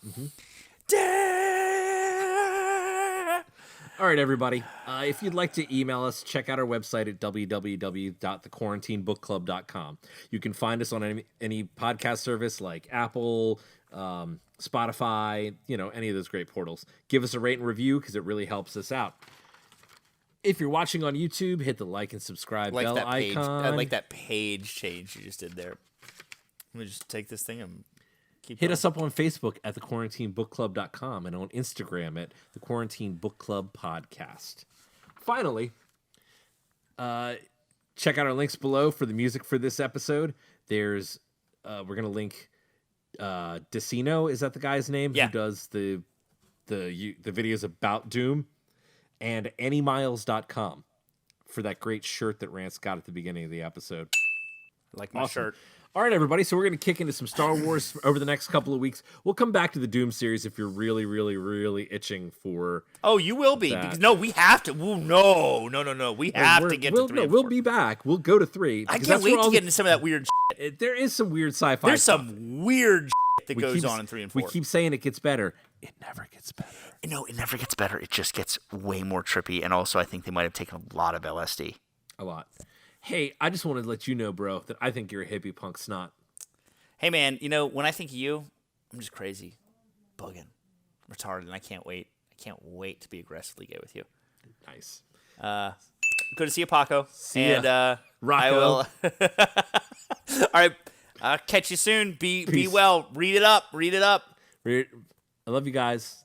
right, everybody. If you'd like to email us, check out our website at www.thequarantinebookclub.com. You can find us on any podcast service like Apple, Spotify, any of those great portals. Give us a rate and review because it really helps us out. If you're watching on YouTube, hit the like and subscribe bell icon. I like that page change you just did there. Let me just take this thing and keep Hit going. us up on Facebook at thequarantinebookclub.com and on Instagram at the Quarantine Book Club Podcast. Finally, check out our links below for the music for this episode. There's we're gonna link Decino, is that the guy's name? Yeah. Who does the videos about Doom, and AnnieMiles.com for that great shirt that Rance got at the beginning of the episode. I like my shirt. All right, everybody. So we're going to kick into some Star Wars over the next couple of weeks. We'll come back to the Doom series if you're really, really, really itching for. Oh, you will be that. because we have to. Ooh, no. We have to get to 3. We'll be back. We'll go to 3. I can't wait to get into some of that weird. There is some weird sci-fi. There's stuff. some weird that goes on in 3 and 4. We keep saying it gets better. It never gets better. No, it never gets better. It just gets way more trippy, and also I think they might have taken a lot of LSD. A lot. Hey, I just wanted to let you know, bro, that I think you're a hippie punk snot. Hey, man, when I think of you, I'm just crazy, bugging, retarded, and I can't wait. I can't wait to be aggressively gay with you. Nice. Good to see you, Paco. See ya. And Rocco. I will. All right. I'll catch you soon. Be well. Read it up. I love you guys.